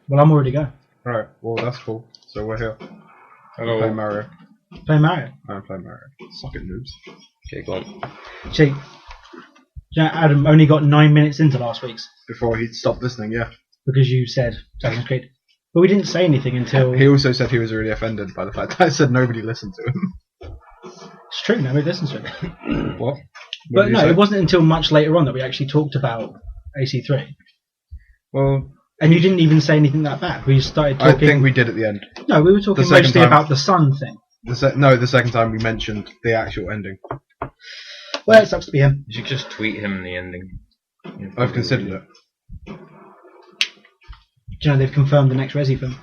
Well, I'm already going. Right, well that's cool. So we're here. Hello. Play Mario. Play Mario. I'm playing Mario. Suck it, noobs. Okay, go on. See, Adam only got 9 minutes into last week's Before he stopped listening, yeah. because you said Assassin's Creed. But we didn't say anything until... He also said he was really offended by the fact that I said nobody listened to him. It's true, nobody listens to it. What? But no, it wasn't until much later on that we actually talked about AC3. Well, And you didn't even say anything that bad. We started talking... I think we did at the end. No, we were talking The second mostly time. about the sun thing. The second time we mentioned the actual ending. Well, it sucks to be him. You should just tweet him the ending. I've considered it. Do you know they've confirmed the next Resi film?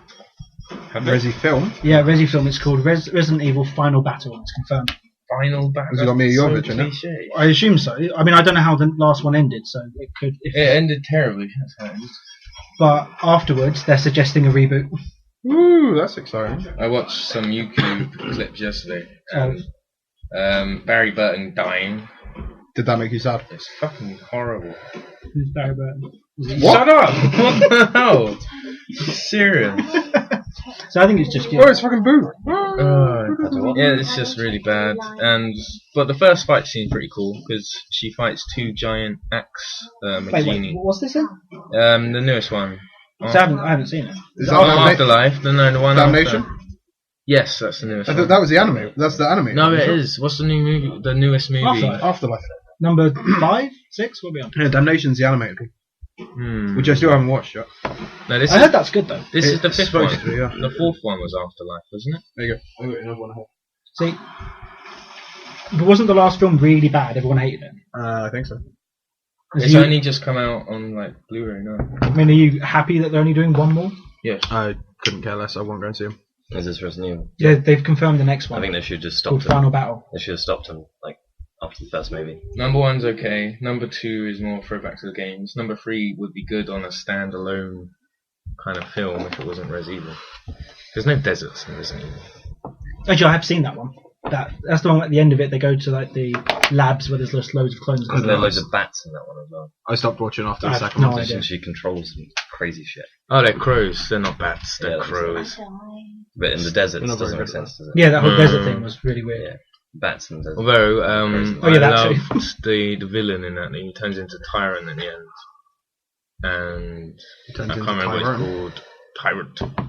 Resi film? Yeah, Resi film. It's called Resident Evil Final Battle. It's confirmed. Final battle. Has it got Mia Jovovich in it? Cliche. I assume so. I mean, I don't know how the last one ended, so it could... It ended terribly. That's how it ended. But afterwards, they're suggesting a reboot. Ooh, that's exciting. I watched some YouTube clips yesterday. Barry Burton dying. Did that make you sad? It's fucking horrible. Who's Barry Burton? What? Shut up! What the hell? Are you serious? So I think it's just... Oh, it's fucking Boo! Yeah, it's just really bad. But the first fight seems pretty cool because she fights two giant axe Wait, Magini. what's this in? The newest one. So I haven't seen it. Is Oh, that Afterlife. No, the one Damnation? after. Yes, that's the newest I one. thought that was the anime. That's the anime. No, it is. What's the new movie? The newest movie? Afterlife. Afterlife. Number 5? 6? What are we on? Yeah, Damnation's the animated one, which I still haven't watched yet. No, this I is heard that's good though. this is the It's fifth one. supposed to be, yeah. The fourth one was Afterlife, wasn't it? There you go. I got another one here. See, but wasn't the last film really bad? Everyone hated it. I think so. It's only just come out on like Blu-ray now. I mean, are you happy that they're only doing one more? Yes. I couldn't care less. I won't go and see him. Is this Resident Evil? Yeah, they've confirmed the next one. I think they should just called stop him. Final Battle. They should have stopped him like after the first movie. Number 1's okay. Number 2 is more throwback to the games. Number 3 would be good on a standalone kind of film if it wasn't Resident Evil. There's no deserts in Resident Evil. Actually, I have seen that one. That's the one at the end of it. They go to like the labs where there's just loads of clones. Because there are loads of bats in that one as well. I stopped watching after I the have second no one. idea. She controls some crazy shit. Oh, they're crows. They're not bats. They're Yeah, that's crows. But in the desert, it Not very doesn't make good, sense, does it? Yeah, that whole desert thing was really weird. Yeah. Bats in the desert. Although, Oh, yeah, I that too. loved the villain in that. He turns into Tyrant at the end. And I can't remember what it's called.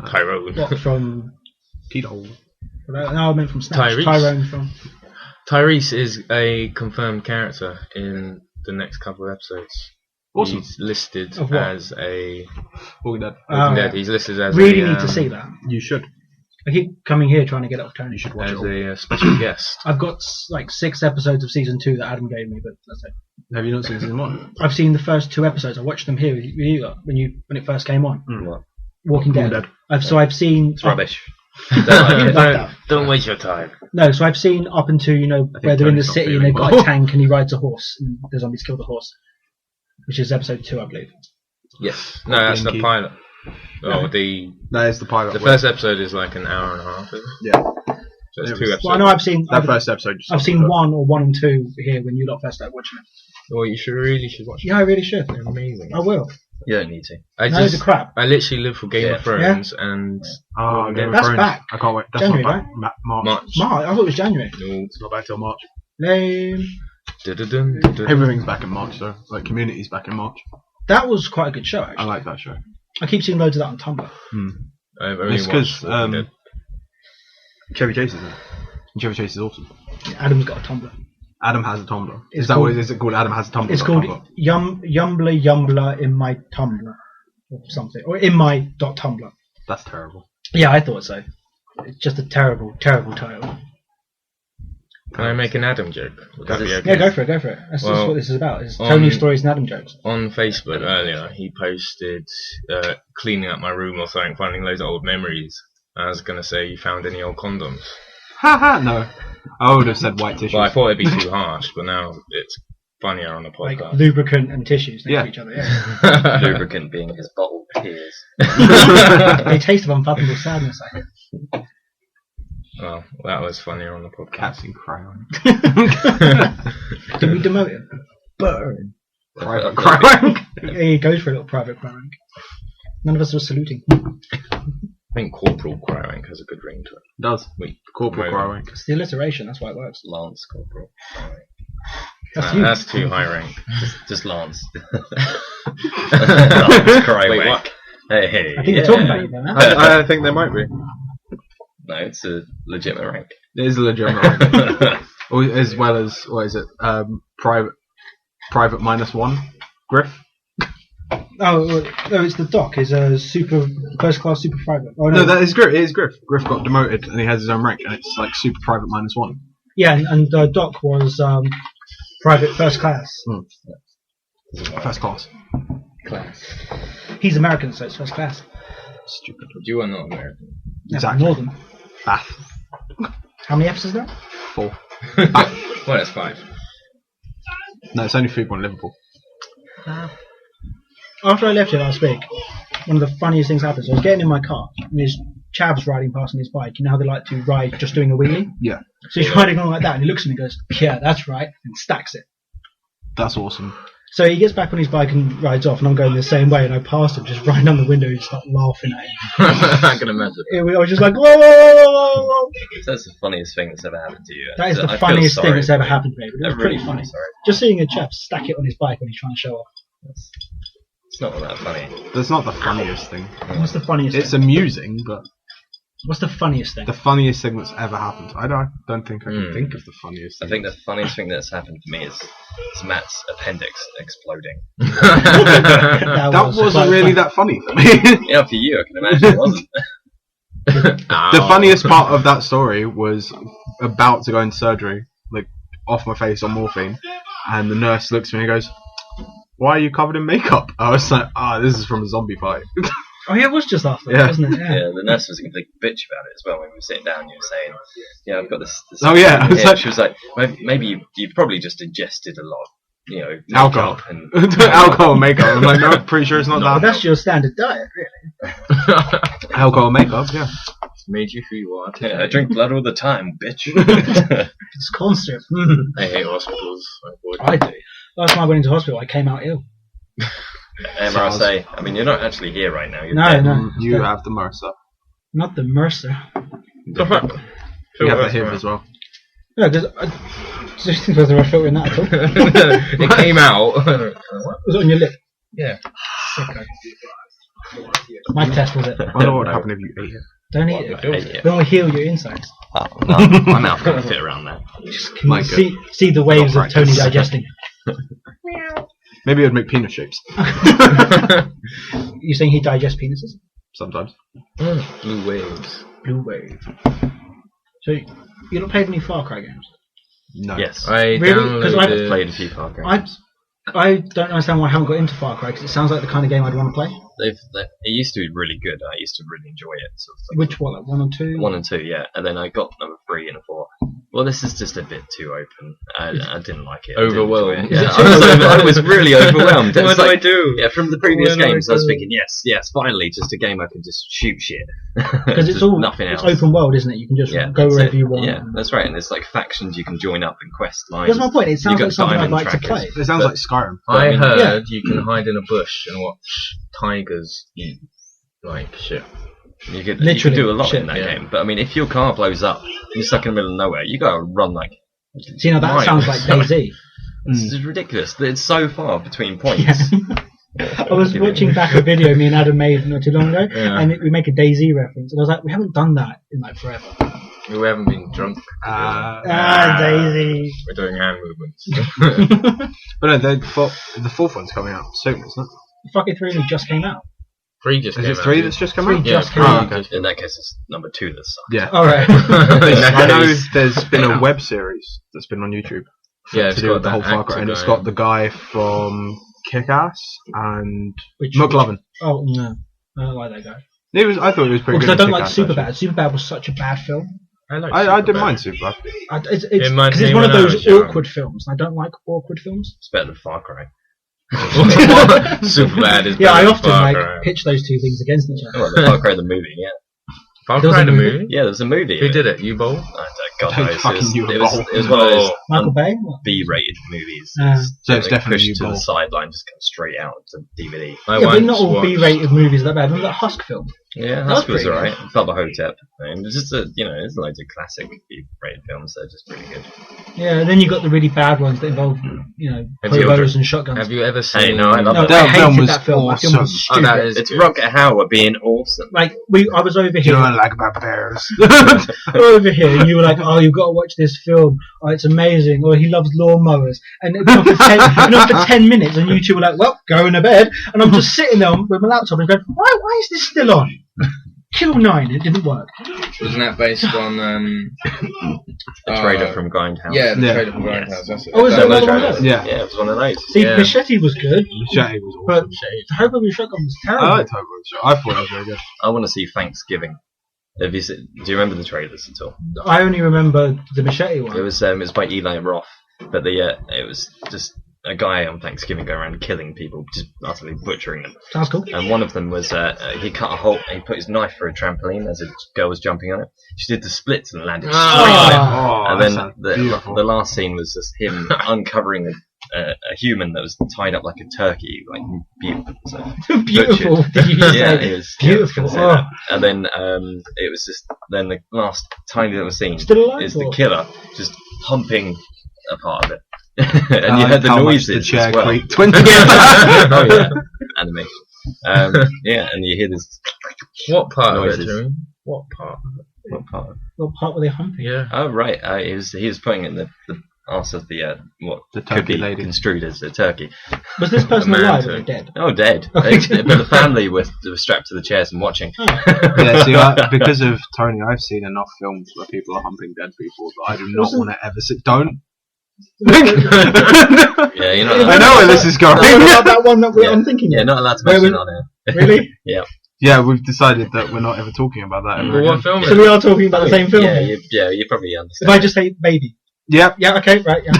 Tyrone. What from? Tito. No, I meant from Snatch. Tyrese. Tyrone from. Tyrese is a confirmed character in the next couple of episodes. Awesome. He's listed Of what? as a Walking Dead. Oh, Dead. yeah. He's listed as Really a, need to see that. You should. I keep coming here trying to get it off Tony. You should watch as it all. a special guest. I've got like 6 episodes of season 2 that Adam gave me, but that's it. Have you not seen season 1? I've seen the first 2 episodes. I watched them here with you when it first came on. What? Walking Dead. Dead. I've seen. It's rubbish. Don't waste your time. No, so I've seen up until where they're in the Tony's not city and feeling they've got well. a tank and he rides a horse and the zombies kill the horse, which is episode 2, I believe. Yes. No, that's the Blinky. pilot. Oh, the That is the pilot. first episode is like an hour and a half, isn't it? Yeah. So it's It 2 was- episodes. Well, I know I've seen. That first episode. I've seen 1 or 1 and 2 here when you lot first started watching it. Well, you really should watch it. Yeah, I really should. They're amazing. I will. You don't need to. Loads of crap. I literally live for Game Yeah. of Thrones and Oh, Game of That's Thrones. back. I can't wait. That's January, not back. March. March. March. I thought it was January. No. It's not back till March. Lame. Dun-dun-dun, dun-dun. Everything's back in March, though. Like, Community's back in March. That was quite a good show, I actually. like that show. I keep seeing loads of that on Tumblr. I've only It's because watched Walking Dead. Chevy Chase is in it. And Chevy Chase is awesome. Adam's got a Tumblr. Adam has a Tumblr. It's Is that called- what is it called? Adam has a Tumblr. It's called Yumbler in my Tumblr or something, or in my .tumblr. That's terrible. Yeah, I thought so. It's just a terrible, terrible title. Can I make an Adam joke? Would that be okay? Yeah, go for it, go for it. That's just Well, what this is about. It's Tony stories and Adam jokes. On Facebook earlier, he posted cleaning up my room or something, finding loads of old memories. I was going to say, you found any old condoms? Haha, no. I would have said white tissues. Well, I thought it'd be too harsh, but now it's funnier on a Like podcast. lubricant and tissues next Yeah. to each other. Yeah. Lubricant being his bottled tears. They taste of unfathomable sadness, I hear. Well, that was funnier on the podcast. Cats in crayon. Did we demote him? Burn. Private Right. crayon. Yeah, he goes for a little private crime. None of us were saluting. I think Corporal Cryoank has a good ring to it. It does. Wait, Corporal Cryoank. It's the alliteration, that's why it works. Lance Corporal. That's you. That's too high rank. Just Lance. Lance Cryoank. Wait, what? Hey, I think they're talking about you then, huh? I think they might be. No, it's a legitimate rank. It is a legitimate rank. Or as well as, what is it? Private -1. Griff? Oh, it's the doc. Is a first class super private. Oh No, that is Griff. It is Griff. Griff got demoted and he has his own rank, and it's like super private -1. yeah, and Doc was private first class. First class. Class. He's American, so it's first class. Stupid. You are not American. Exactly. Northern. Bath. How many episodes now? 4. Well, that's 5. No, it's only 3 in Liverpool. After I left here last week, one of the funniest things happened. So I was getting in my car, and there's chavs riding past on his bike. You know how they like to ride just doing a wheelie? Yeah. So he's riding along like that, and he looks at me and goes, "Yeah, that's right," and stacks it. That's awesome. So he gets back on his bike and rides off, and I'm going the same way, and I passed him, just riding down the window, and start laughing at him. I can imagine. I was just like, whoa, whoa, whoa, whoa, whoa. That's the funniest thing that's ever happened to you. That is the I feel funniest thing sorry that's ever for you. happened to me. But it was I really pretty funny. feel sorry. Just seeing a chap stack it on his bike when he's trying to show off. It's not that funny. That's not the funniest thing. What's the funniest It's thing? amusing, but What's the funniest thing? the funniest thing that's ever happened. I don't think I can think of the funniest I thing. think the funniest thing that's happened to me is Matt's appendix exploding. That wasn't really that funny for me. Yeah, for you, I can imagine it wasn't. The funniest part of that story was about to go into surgery, like off my face on morphine, and the nurse looks at me and goes, "Why are you covered in makeup?" I was like, this is from a zombie fight." Oh, yeah, it was just after, Yeah. wasn't it? Yeah, the nurse was a complete bitch about it as well when we were sitting down. You were saying, "Yeah, I've got this." Oh, yeah, I was here." like- She was like, "Maybe you've probably just ingested a lot, you know, Alcohol. makeup and Alcohol and makeup. I'm like, no, pretty sure it's not Well, that. that's your standard diet, really. Alcohol and makeup, yeah. It's made you who you are. Yeah, I drink blood all the time, bitch." It's constant. I hate hospitals. I avoid I do. Last time I went into hospital, I came out ill. MRSA. I mean, you're not actually here right now. You're No, dead. no. You have the MRSA. Not the Mercer. You have the HIV as well. No, because I just think there was a filter in that at all. It came out. Was it on your lip? Yeah. Okay. My test was it. I wonder what would happen if you ate it. Don't eat it. Yeah. Then we'll heal your insides. Oh, no, my mouth can't fit around that. Just can Might you see the waves Not of Tony practice. digesting. Maybe it would make penis shapes. You saying he digests penises? Sometimes. Blue waves. Blue wave. So you're not played any Far Cry games? No. Yes, I Really? 'Cause I've downloaded. played a few Far Cry games. I don't understand why I haven't got into Far Cry because it sounds like the kind of game I'd want to play. It used to be really good. I used to really enjoy it. Sort of thing. Which one? Like 1 or 2? 1 and 2, yeah. And then I got number 3 and 4. Well, this is just a bit too open. I didn't like it. I didn't enjoy Overwhelmed. it. Yeah, Is it I was really overwhelmed. It was What do I like- do? Yeah, from the previous What do I games, I was do? thinking, yes, finally, just a game I can just shoot shit. Because it's Just all nothing it's else. open world, isn't it? You can just Yeah, go that's wherever it. you want. Yeah, that's right. And there's like factions you can join up and quest lines. That's my point. It sounds got like something I'd diamond like to trackers. play. It sounds But- like Skyrim. I mean, heard you can hide in a bush and watch tigers eat like shit. You could Literally, do a lot shit, in that yeah. game. But I mean, if your car blows up, you're stuck in the middle of nowhere. You gotta run like. See, now that miles. sounds like DayZ. This is ridiculous. It's so far between points. I was watching back a video me and Adam made not too long ago, Yeah. and we make a DayZ reference, and I was like, we haven't done that in like forever. We haven't been drunk. DayZ. We're doing hand movements. But no, the fourth one's coming out soon, isn't it? Fucking 3 only just came out. 3 just Is came it 3 out. that's just come Three out? just Yeah, came Oh, out. okay. In that case, it's number 2 that sucks. Yeah. Alright. I know there's been a web series that's been on YouTube Yeah, to it's do got with the whole that Far Cry, actor and it's guy. got the guy from Kick-Ass and Which, McLovin. Oh, no. I don't like that guy. I thought it was pretty Because good. I in don't like Kick-Ass, Superbad. actually. Superbad was such a bad film. I didn't mind Superbad. It's reminds because me it's one of when I those was young. awkward films. And I don't like awkward films. It's better than Far Cry. Super bad is Yeah, I better than often Far like Cry. pitch those two things against each other. Oh, the Far Cry the movie, yeah. Far There was Cry a the movie? movie? Yeah, there's a movie. Who did it? U-Bowl? God Don't knows. fucking It was one of those Michael Bay? B-rated movies. So it's definitely pushed to U-Bowl. the sideline, just comes straight out to DVD. I Yeah, but once not all watched- B-rated movies are that bad. Remember that Husk film? Yeah, That was that was pretty alright. Felt the Hotep. And it's just there's loads of classic B-rated films that are just really good. Yeah, and then you got the really bad ones that involve, Have you hobos and shotguns. Have you ever seen... Hey, no, I love No, it. I That film hated was that film. That film was awesome. stupid. that is It's good. Rocket Howard being awesome. Like I was over Do you here, know like my bears? over here, and you were like, "Oh, you've got to watch this film. Oh, it's amazing." Or he loves lawnmowers, and it went on for 10 minutes, and you two were like, "Well, going to bed," and I'm just sitting there with my laptop and going, "Why is this still on?" Kill 9, it didn't work. Wasn't that based on... The trailer from Grindhouse. Yeah, the Yeah. trailer from Grindhouse. That's it. Oh, is That it was another one of right. those? Yeah. Yeah, it was one of those. See, Yeah. Machete was good, Machete was but awesome. the Hobo with Shotgun was I terrible. liked Hobo. I thought it was very good. I want to see Thanksgiving. Do you remember the trailers at all? I only remember the Machete one. It was by Eli Roth, but it was just a guy on Thanksgiving going around killing people, just utterly butchering them. Sounds cool. And one of them was he cut a hole. He put his knife through a trampoline as a girl was jumping on it. She did the splits and landed straight on it. Oh, And that then sounds the beautiful. last scene was just him uncovering a human that was tied up like a turkey, like beautiful. So, Beautiful. butchered. Did you just Yeah, say? it was Beautiful. I was gonna say that. And then it was just then the last tiny little scene Still alive, is the or? killer just humping a part of it, and I you like heard the how much noises the chair as well. creaked when Oh yeah, animation. Yeah, and you hear this. What part Noises. of it, Jimmy? What part? What part? What part were they humping? Yeah. Oh right, he was putting it in the arse of the what The could turkey be lady. construed as a turkey. Was this person Man alive too. or dead? Oh, dead. Okay. But the family were strapped to the chairs and watching. Yeah, see, because of Tony, I've seen enough films where people are humping dead people that I do not Wasn't- want to ever see. Don't. Yeah, you're not. I know where this is going. What about that one that Yeah. I'm thinking Yeah, of? not allowed to Where mention we- on there. Really? Yeah, we've decided that we're not ever talking about that ever Well, what again. film is So we are talking about the same film. Yeah, then? you probably If understand. I just say baby. Yep. Yeah, okay, right, yeah.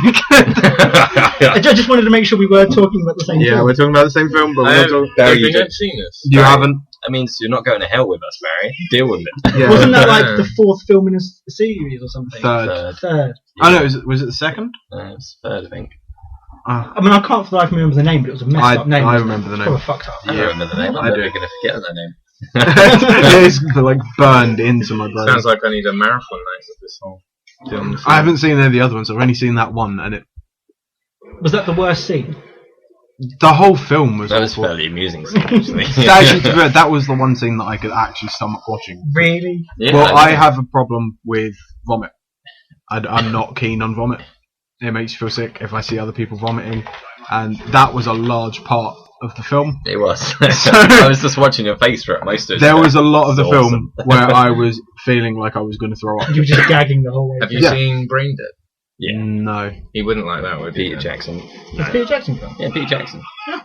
I just wanted to make sure we were talking about the same Yeah, film. we're talking about the same film, but we're not talking. Barry, I you think did. I've seen this. You haven't. That means you're not going to hell with us, Barry. Deal with it. Yeah. Wasn't that like the 4th film in a series or something? Third. Third. Oh no, was it the second? It's third, I think. I mean, I can't for the life remember the name, but it was a messed up name. I wasn't it? remember the Probably name. fucked up. I don't remember the name. I'm I never do. going to forget that name. It's like burned into my brain. Sounds like I need a marathon night of this whole film. I haven't seen any of the other ones. I've only seen that one, and Was that the worst scene? the whole film was. That was awful. fairly amusing, actually. Actually, to be fair, that was the one scene that I could actually stomach watching. Really? Yeah, Well, I have a problem with vomit. I'm not keen on vomit. It makes you feel sick if I see other people vomiting, and that was a large part of the film. It was. I was just watching your face for it most of it. There was a lot of the It's film where I was feeling like I was going to throw up. You were just gagging the whole way. Have you Yeah. seen Brain Dead? Yeah. No. He wouldn't like that, would he? Peter Jackson. It's a Peter Jackson film. Yeah, Peter Jackson. Yeah.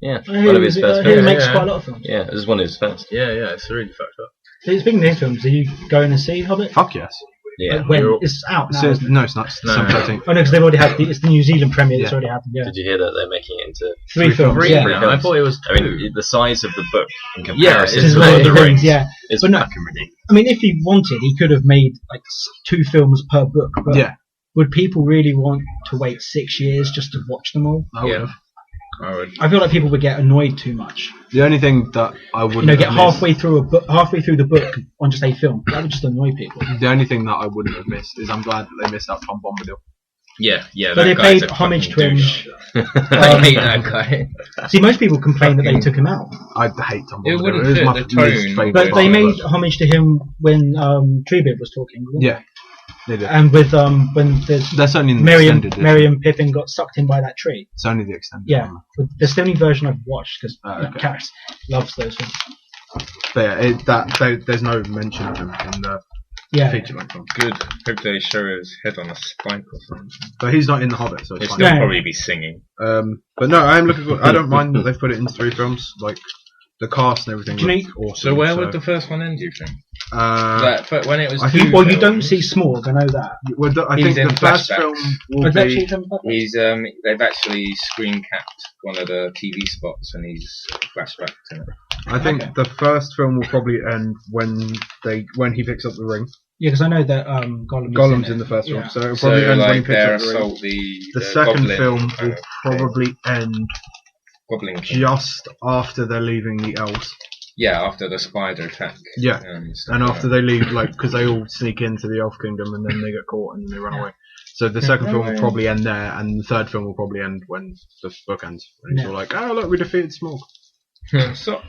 Yeah, I hear one of his first he films. makes Yeah. quite a lot of films. Yeah, it was one of his first. Yeah, it's really fucked up. So speaking of his films, are you going to see Hobbit? Fuck yes. Yeah. When You're- it's out now, So, isn't it? no, it's not. It's No. December 13th. Oh no, because they've already had it's the New Zealand premiere that's Yeah. already happened. Yeah, Did you hear that they're making it into? three films. Three Yeah, now. I thought it was two. I mean, the size of the book in Yeah, comparison this is It's Lord of Lord the of the Rings. Rings. Yeah, is but no. fucking ridiculous. I mean, if he wanted, he could have made like 2 films per book. But Yeah. would people really want to wait 6 years just to watch them all? I would've. I would. I feel like people would get annoyed too much. The only thing that I wouldn't Get have missed, halfway through the book on just a film. That would just annoy people. the only thing that I wouldn't have missed is I'm glad that they missed out Tom Bombadil. Yeah. But they that guy's paid a homage to fucking him. douche. I hate that guy. See, most people complain that they took him out, I hate Tom Bombadil. It wouldn't was fit my the least tone. favourite but they part of made it. homage to him when Treebeard was talking. Yeah, they did. And with when there's That's only in the Merry extended edition. and Pippin got sucked in by that tree. It's only the extended Yeah, one. but that's the only version I've watched because Okay. Karis loves those films. But yeah, there's no mention of him in the Yeah, feature length film. Good. Hope they show his head on a spike or something. But he's not in The Hobbit, so it's He'll fine. still Yeah. probably be singing. But no, I am looking for. I don't mind that they've put it into 3 films. Like the cast and everything. Do you looked awesome. So where would the first one end, do you think? But When it was I two think- well, you films, don't see Smorg, I know that. I He's think in the first flashbacks. film will I've be. actually done that. He's they've actually screen capped one of the TV spots and he's flashbacked in it. I think the first film will probably end when he picks up the ring. Yeah, because I know that Gollum's in the first film, so it'll probably end when he picks up the ring. The second film will probably end just after they're leaving the elves. Yeah, after the spider attack. Yeah, and after they leave, because they all sneak into the elf kingdom and then they get caught and then they run away. So the second film will probably end there, and the third film will probably end when the book ends. When it's all like, oh look, we defeated Smaug. So,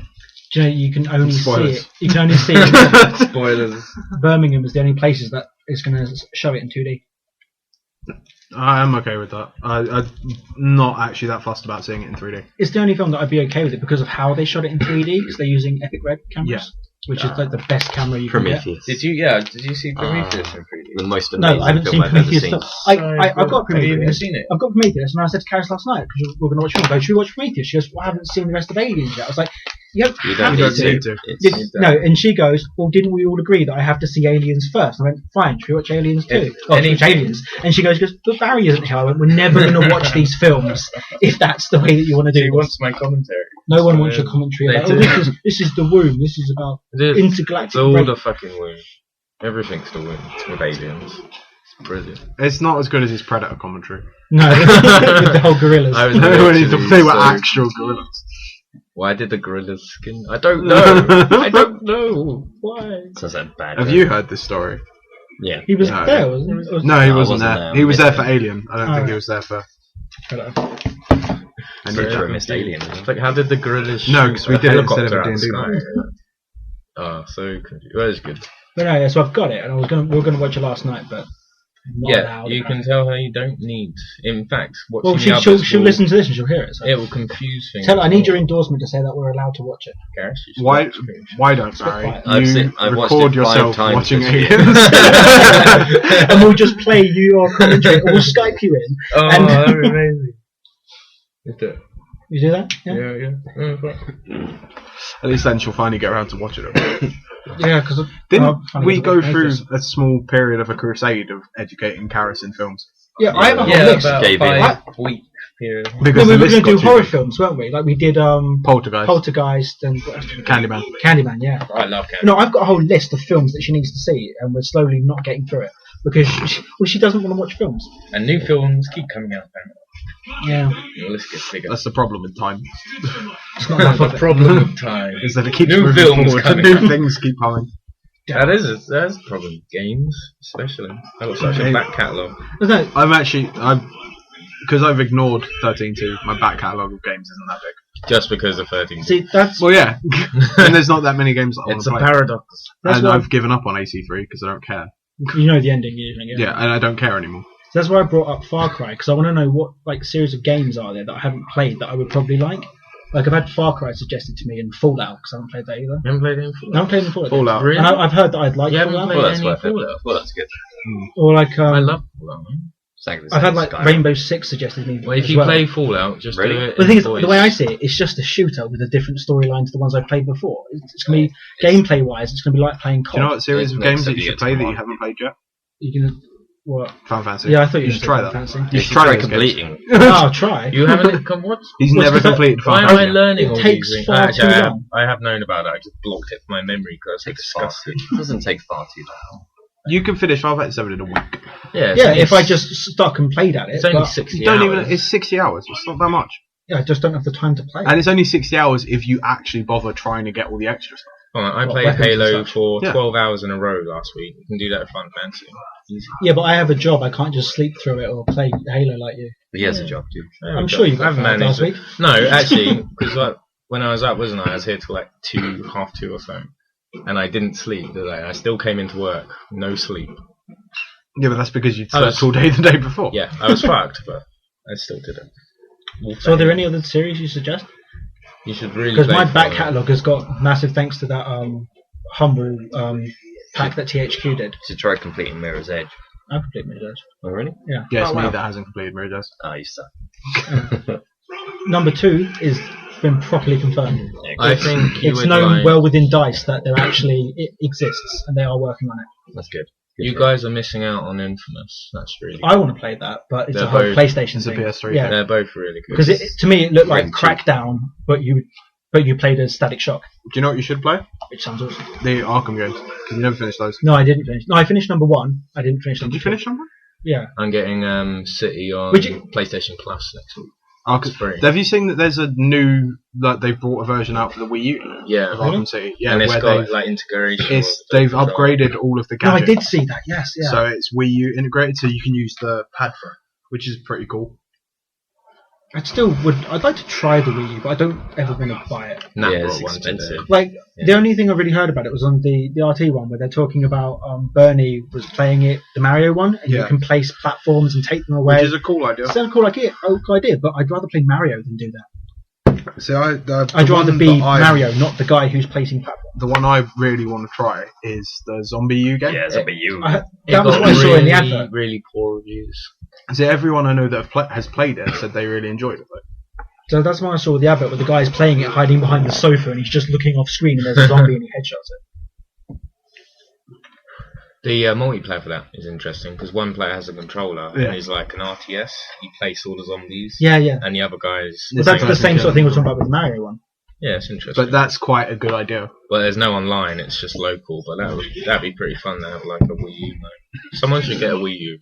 do you know, you can only Spoilers. see it. You can only see it. Spoilers. Birmingham is the only places that is going to show it in 2D. I am okay with that. I'm not actually that fussed about seeing it in 3D. It's the only film that I'd be okay with it because of how they shot it in 3D, because they're using Epic Red cameras, which is like the best camera you can get. Did you see Prometheus in 3D? The most amazing No, I haven't film seen I've ever Prometheus. seen. I've got Prometheus. Have you even seen it? I've got Prometheus, and I said to Karis last night, because we're going to watch film, should we watch Prometheus? She goes, well, I haven't seen the rest of Aliens yet. I was like, you don't have to. No, and she goes, well, didn't we all agree that I have to see Aliens first? I went, fine, should we watch Aliens too? Watch Aliens. And she goes, but Barry isn't here. I went, we're never going to watch these films if that's the way that you want to do it. He wants my commentary. No one wants your commentary about, this is the womb, this is about intergalactic... It's all the fucking womb. Everything's the womb with Aliens. It's brilliant. It's not as good as his Predator commentary. No, with the whole gorillas. They were actual gorillas. Why did the gorillas skin? I don't know. I don't know. Why? Sounds like bad. Have you heard this story? Yeah. He was there, wasn't he? No, he wasn't there. He was there for Alien. I don't think he was there for... And you missed Alien. Like, how did the gorillas shoot? No, because we did it instead of a D&D. Oh, so that was good. But no, yeah, so I've got it, and we were going to watch it last night, but you can tell her you don't need. In fact, well, she'll listen to this and she'll hear it. So. It will confuse things. Tell her I need your endorsement to say that we're allowed to watch it. Why don't Barry? I've record yourself watching Aliens, and we'll just play your commentary, or we'll Skype you in. Oh, that'd be amazing. You do that? Yeah. At least then she'll finally get around to watching it. Yeah, because didn't we go through a small period of a crusade of educating Karis in films? Yeah, I have a whole list. About 5 weeks period. Because we were going to do horror films, weren't we? Like we did Poltergeist and Candyman. Candyman, yeah. I love Candyman. No, I've got a whole list of films that she needs to see, and we're slowly not getting through it because she doesn't want to watch films. And new films keep coming out. Yeah. Your list gets bigger. That's the problem with time. It's not the problem with time. Is that it keeps new moving films forward, coming new out. things keep coming. That's a problem. Games, especially. I've got such a back catalogue. Because I've ignored 13.2, my back catalogue of games isn't that big. Just because of 13. See, that's... Well, yeah. And there's not that many games that I want It's to a play. paradox. And I've given up on AC3 because I don't care. You know the ending usually, Yeah, and I don't care anymore. So that's why I brought up Far Cry, because I want to know what series of games are there that I haven't played that I would probably like. Like I've had Far Cry suggested to me and Fallout, because I haven't played that either. You haven't played any Fallout? I haven't played any Fallout. Fallout. Really? And I've heard that I'd like Fallout. Well, that's good. Or like I love Fallout, man. I've had like Rainbow Six suggested to me. Well, if you play Fallout, just do it. But the thing is, the way I see it, it's just a shooter with a different storyline to the ones I've played before. It's going to be gameplay wise. It's going to be like playing COD. Do you know what series of games that you should play that you haven't played yet? You can what? Final Fantasy. Yeah, I thought you should try that. Fantasy. You should try completing. I'll try. You haven't come what? He's never completed Final Final Fantasy. Why am I learning It all takes these things? far Actually, too long. I have known about it. I just blocked it from my memory because it's disgusting. It doesn't take far too long. You can finish Final Fantasy 7 in a week. Yeah, if I just stuck and played at it. It's only 60 hours. It's 60 hours. It's not that much. Yeah, I just don't have the time to play. And it's only 60 hours if you actually bother trying to get all the extra stuff. I played Halo for 12 hours in a row last week. You can do that with Final Fantasy. Easy. Yeah, but I have a job. I can't just sleep through it or play Halo like you. He has a job, dude. I'm sure you got fired last week. No, actually, because when I was up, wasn't I? I was here till like 2:30 or so. And I didn't sleep, did I? I still came into work, no sleep. Yeah, but that's because you'd slept all day the day before. Yeah, I was fucked, but I still did it. So are there any other series you suggest? You should really. Because my back catalogue has got massive thanks to that humble pack that THQ did. To try completing Mirror's Edge. I've completed Mirror's Edge. Oh, really? Yeah. Yes, me that hasn't completed Mirror's Edge. Oh, you suck. Number 2 is been properly confirmed. I think it's known well within DICE that there actually it exists and they are working on it. That's good. You guys are missing out on Infamous. That's really good. I want to play that, but it's a whole PlayStation thing. It's a PS3. Yeah, they're both really good. because to me it looked like Crackdown, but you played as Static Shock. you know what you should play? Which sounds awesome. The Arkham games. 'Cause you never finished those. No, I didn't finish. No, I finished number 1. I didn't finish number Did you 2. finish number? Yeah. I'm getting City on Which- PlayStation Plus next week. Arkham. Free. Have you seen that there's a new, like they've brought a version out for the Wii U Yeah. of Arkham City? Yeah, And it's where got like integration. they've upgraded all of the No, I gadgets. did see that. Yes, yeah. So it's Wii U integrated, so you can use the pad for it, which is pretty cool. I'd like to try the Wii U, but I don't ever want to buy it. Nah, Yeah, it's brought one expensive. today. Like, the only thing I really heard about it was on the RT one, where they're talking about Bernie was playing it, the Mario one, and you Yeah. can place platforms and take them away. Which is a cool idea. It sounds cool idea, but I'd rather play Mario than do that. So I'd rather be Mario, not the guy who's placing platforms. The one I really want to try is the Zombie U game. Yeah, it's a bit you. That was what I saw in the advert. Really poor reviews. So everyone I know that has played it said they really enjoyed it. Though. So that's why I saw the advert where the guy's playing it hiding behind the sofa and he's just looking off screen and there's a zombie and he headshots it. The multiplayer for that is interesting because one player has a controller and he's like an RTS. You place all the zombies. Yeah, yeah. And the other guys. But that's the same sort of thing we're talking about with the Mario one. Yeah, it's interesting. But that's quite a good idea. Well, there's no online. It's just local. But that'd be pretty fun to have like a Wii U. Mode. Someone should get a Wii U.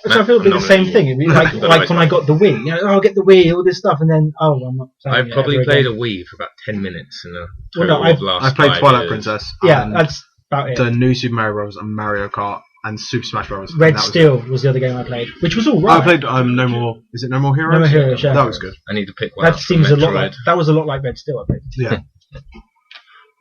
So I feel it'd be the same thing. It'd be like when I got the Wii. You know, I'll get the Wii, all this stuff, and then I'm not playing I it probably ever played again. a Wii for about 10 minutes in a Well, no, total of last I played 5 Twilight years. Princess. Yeah, and that's about it. the new Super Mario Bros. And Mario Kart and Super Smash Bros. and Red that was Steel was the other game I played, which was all it. right. I played No More. Is it No More Heroes? No More Heroes, yeah. That was good. I need to pick one That up seems from a lot like Metroid. that was a lot like Red Steel. I played. Yeah.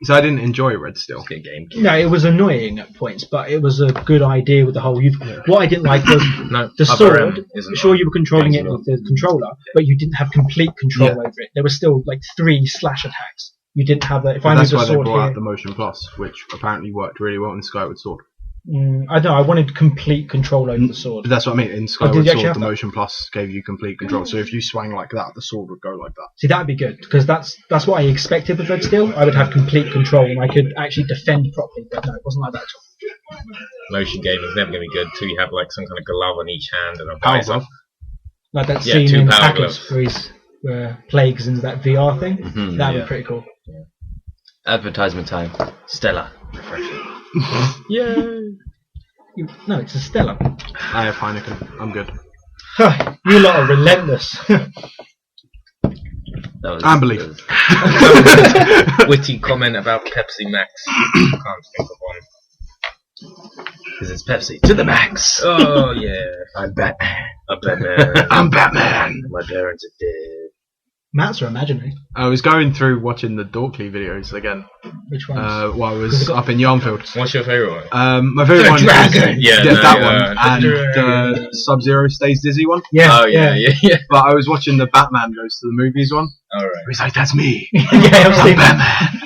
So I didn't enjoy Red Steel. Good game. No, it was annoying at points, but it was a good idea with the whole youth. What I didn't like was No, the Upper M sword. isn't Sure, on. you were controlling Games it are with the controller, but you didn't have complete control Yeah. over it. There were still like 3 slash attacks. You didn't have that. If I But moved that's the why they sword brought here, out the Motion Plus, which apparently worked really well in Skyward Sword. I don't know. I wanted complete control over the sword. But that's what I mean. In did Skyward you actually Sword, have the that? Motion Plus gave you complete control. So if you swang like that, the sword would go like that. See, that'd be good because that's what I expected with Red Steel. I would have complete control and I could actually defend properly. But no, it wasn't like that at all. Motion gaming is never going to be good until you have like some kind of glove on each hand and a Power visor. glove. Like that Yeah, scene 2 in power Packers gloves. where he's plagues into that VR thing. Mhm, That'd yeah. be pretty cool. Advertisement time. Stella. Refreshing. Yay! No, it's a Stella. I have Heineken. I'm good. You lot are relentless. That was, Amber Leaf. Witty comment about Pepsi Max. Can't think of one. Because it's Pepsi. To the max! Oh yeah, I'm Batman. I'm Batman. I'm Batman. My parents are dead. Mats are imaginary. I was going through watching the Dorkly videos again Which ones? while I was up in Yarnfield. What's your favourite one? My favourite one dragon! is Yeah, that no, one, and the Sub-Zero Stays Dizzy one. Yeah. Oh yeah. But I was watching the Batman Goes to the Movies one. All right. He's like, "That's me, Yeah, I've I'm seen that. Batman."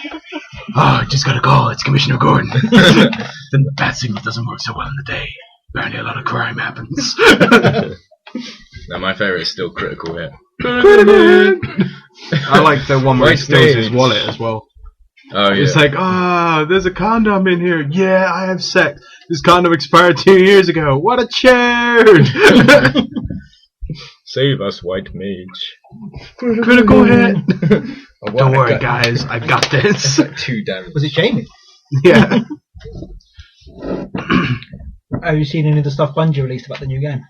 Oh, just got a call. It's Commissioner Gordon. Then the bat signal doesn't work so well in the day. Apparently, a lot of crime happens. No, my favourite is still Critical Hit. I like the one where he White steals his Mage. wallet as well. Oh yeah. It's like, there's a condom in here. Yeah, I have sex. This condom expired 2 years ago. What a churd! Save us, White Mage. Critical hit. Oh, Don't what, worry, I got- guys. I got this. Like 2 damage. Was it Jamie? Yeah. Have you seen any of the stuff Bungie released about the new game?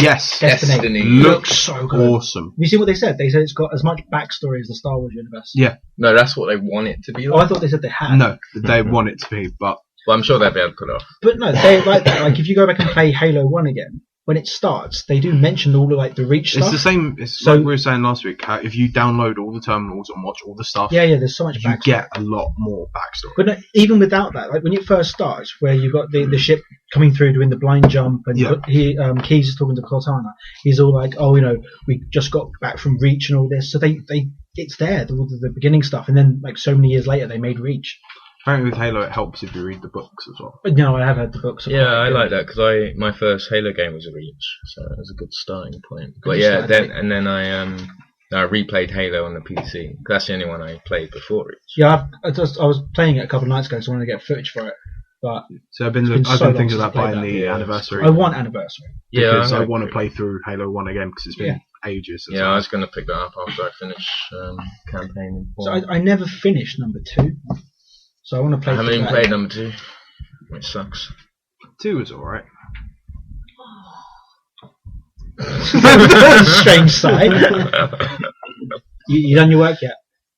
Yes. Destiny. Looks so good. awesome. Have you seen what they said? They said it's got as much backstory as the Star Wars universe. Yeah. No, that's what they want it to be Oh, I like. thought they said they had. No, they want it to be, but Well, I'm sure they'll be able to pull it off. But no, they like that. Like if you go back and play Halo 1 again, when it starts, they do mention all of like the Reach it's stuff. the same. It's So- like we were saying last week. How if you download all the terminals and watch all the stuff, Yeah, there's so much you backstory. get a lot more backstory. But no, even without that, like when it first starts, where you've got the ship coming through doing the blind jump, and Yeah. Keyes is talking to Cortana, he's all like, "Oh, we just got back from Reach and all this." So they it's there, the beginning stuff, and then like so many years later, they made Reach. Apparently, with Halo, it helps if you read the books as well. But no, I have heard the books. are Yeah, quite I good. like that because my first Halo game was a Reach, so it was a good starting point. But Good yeah, starting then I replayed Halo on the PC. That's the only one I played before Reach. Yeah, I was playing it a couple of nights ago, so I wanted to get footage for it. But So I've been been so long thinking since about I played buying that. the Yeah. anniversary I want Anniversary. Yeah, because I like want to it. play through Halo 1 again because it's been Yeah. ages. Yeah, I was going to pick that up after I finish campaign. So I never finished number 2. So I want to play. I haven't even played number 2, which sucks. 2 was alright. Strange side. You done your work yet?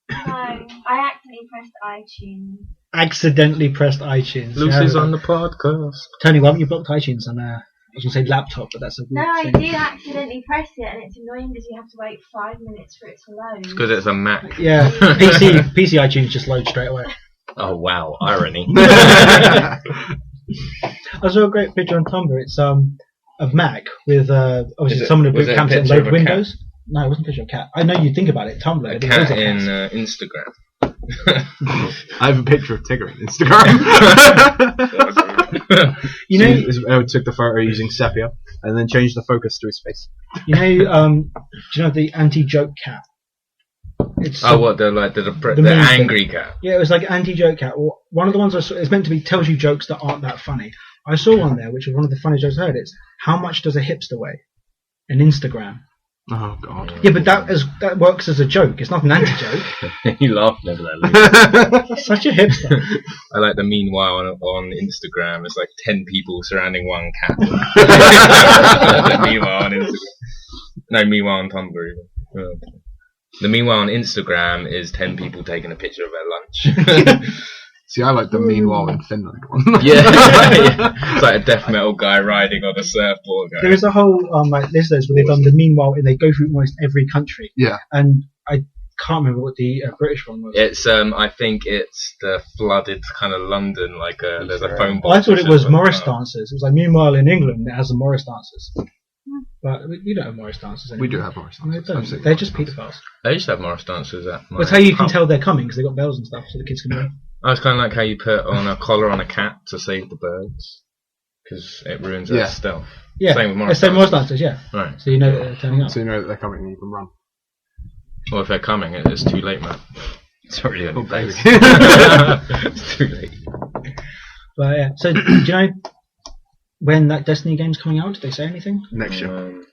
No, I Accidentally pressed iTunes. Lucy's on the podcast. Tony, why haven't you blocked iTunes on I was going to say laptop, but that's a weird No, I thing. did accidentally press it, and it's annoying because you have to wait 5 minutes for it to load. It's because it's a Mac. Yeah, PC iTunes just loads straight away. Oh wow, irony. I saw a great picture on Tumblr. It's of Mac with obviously someone who boot camps it and load Windows. No, it wasn't a picture of a cat. I know you think about it. Tumblr. A cat in Instagram. I have a picture of Tigger on Instagram. You know, I took the photo using sepia and then changed the focus to his face. You know, do you know the anti-joke cat? It's the angry cat. Yeah, it was like anti-joke cat. Well, one of the ones I saw, it's meant to be tells you jokes that aren't that funny. I saw one there, which was one of the funniest jokes I heard. It's how much does a hipster weigh? An Instagram. Oh god. Yeah, but that works as a joke. It's not an anti-joke. You laugh nevertheless. Such a hipster. I like the meanwhile on Instagram. It's like 10 people surrounding one cat. Meanwhile on Instagram. No, meanwhile on Tumblr. Even. The meanwhile on Instagram is 10 people taking a picture of their lunch. See, I like the meanwhile in Finland one. Yeah. It's like a death metal guy riding on a surfboard. There is a whole list where they've done the meanwhile, and they go through almost every country. Yeah. And I can't remember what the British one was. It's I think it's the flooded kind of London. Like there's a phone box. I thought it was Morris dancers. It was like meanwhile in England it has the Morris dancers. But we don't have Morris dancers anymore. We do have Morris dancers. No, they don't. They're just paedophiles. I used to have Morris dancers at my That's how you can tell they're coming, because they've got bells and stuff, so the kids can do it. I was kind of like how you put on a collar on a cat to save the birds, because it ruins their stealth. Yeah, same with Morris dancers, yeah. Right. So you know that they're turning up. So you know that they're coming and you can run. Well, if they're coming, it's too late, man. It's already on your face. It's too late. But yeah, so do you know when that Destiny game's coming out? Did they say anything? Next year.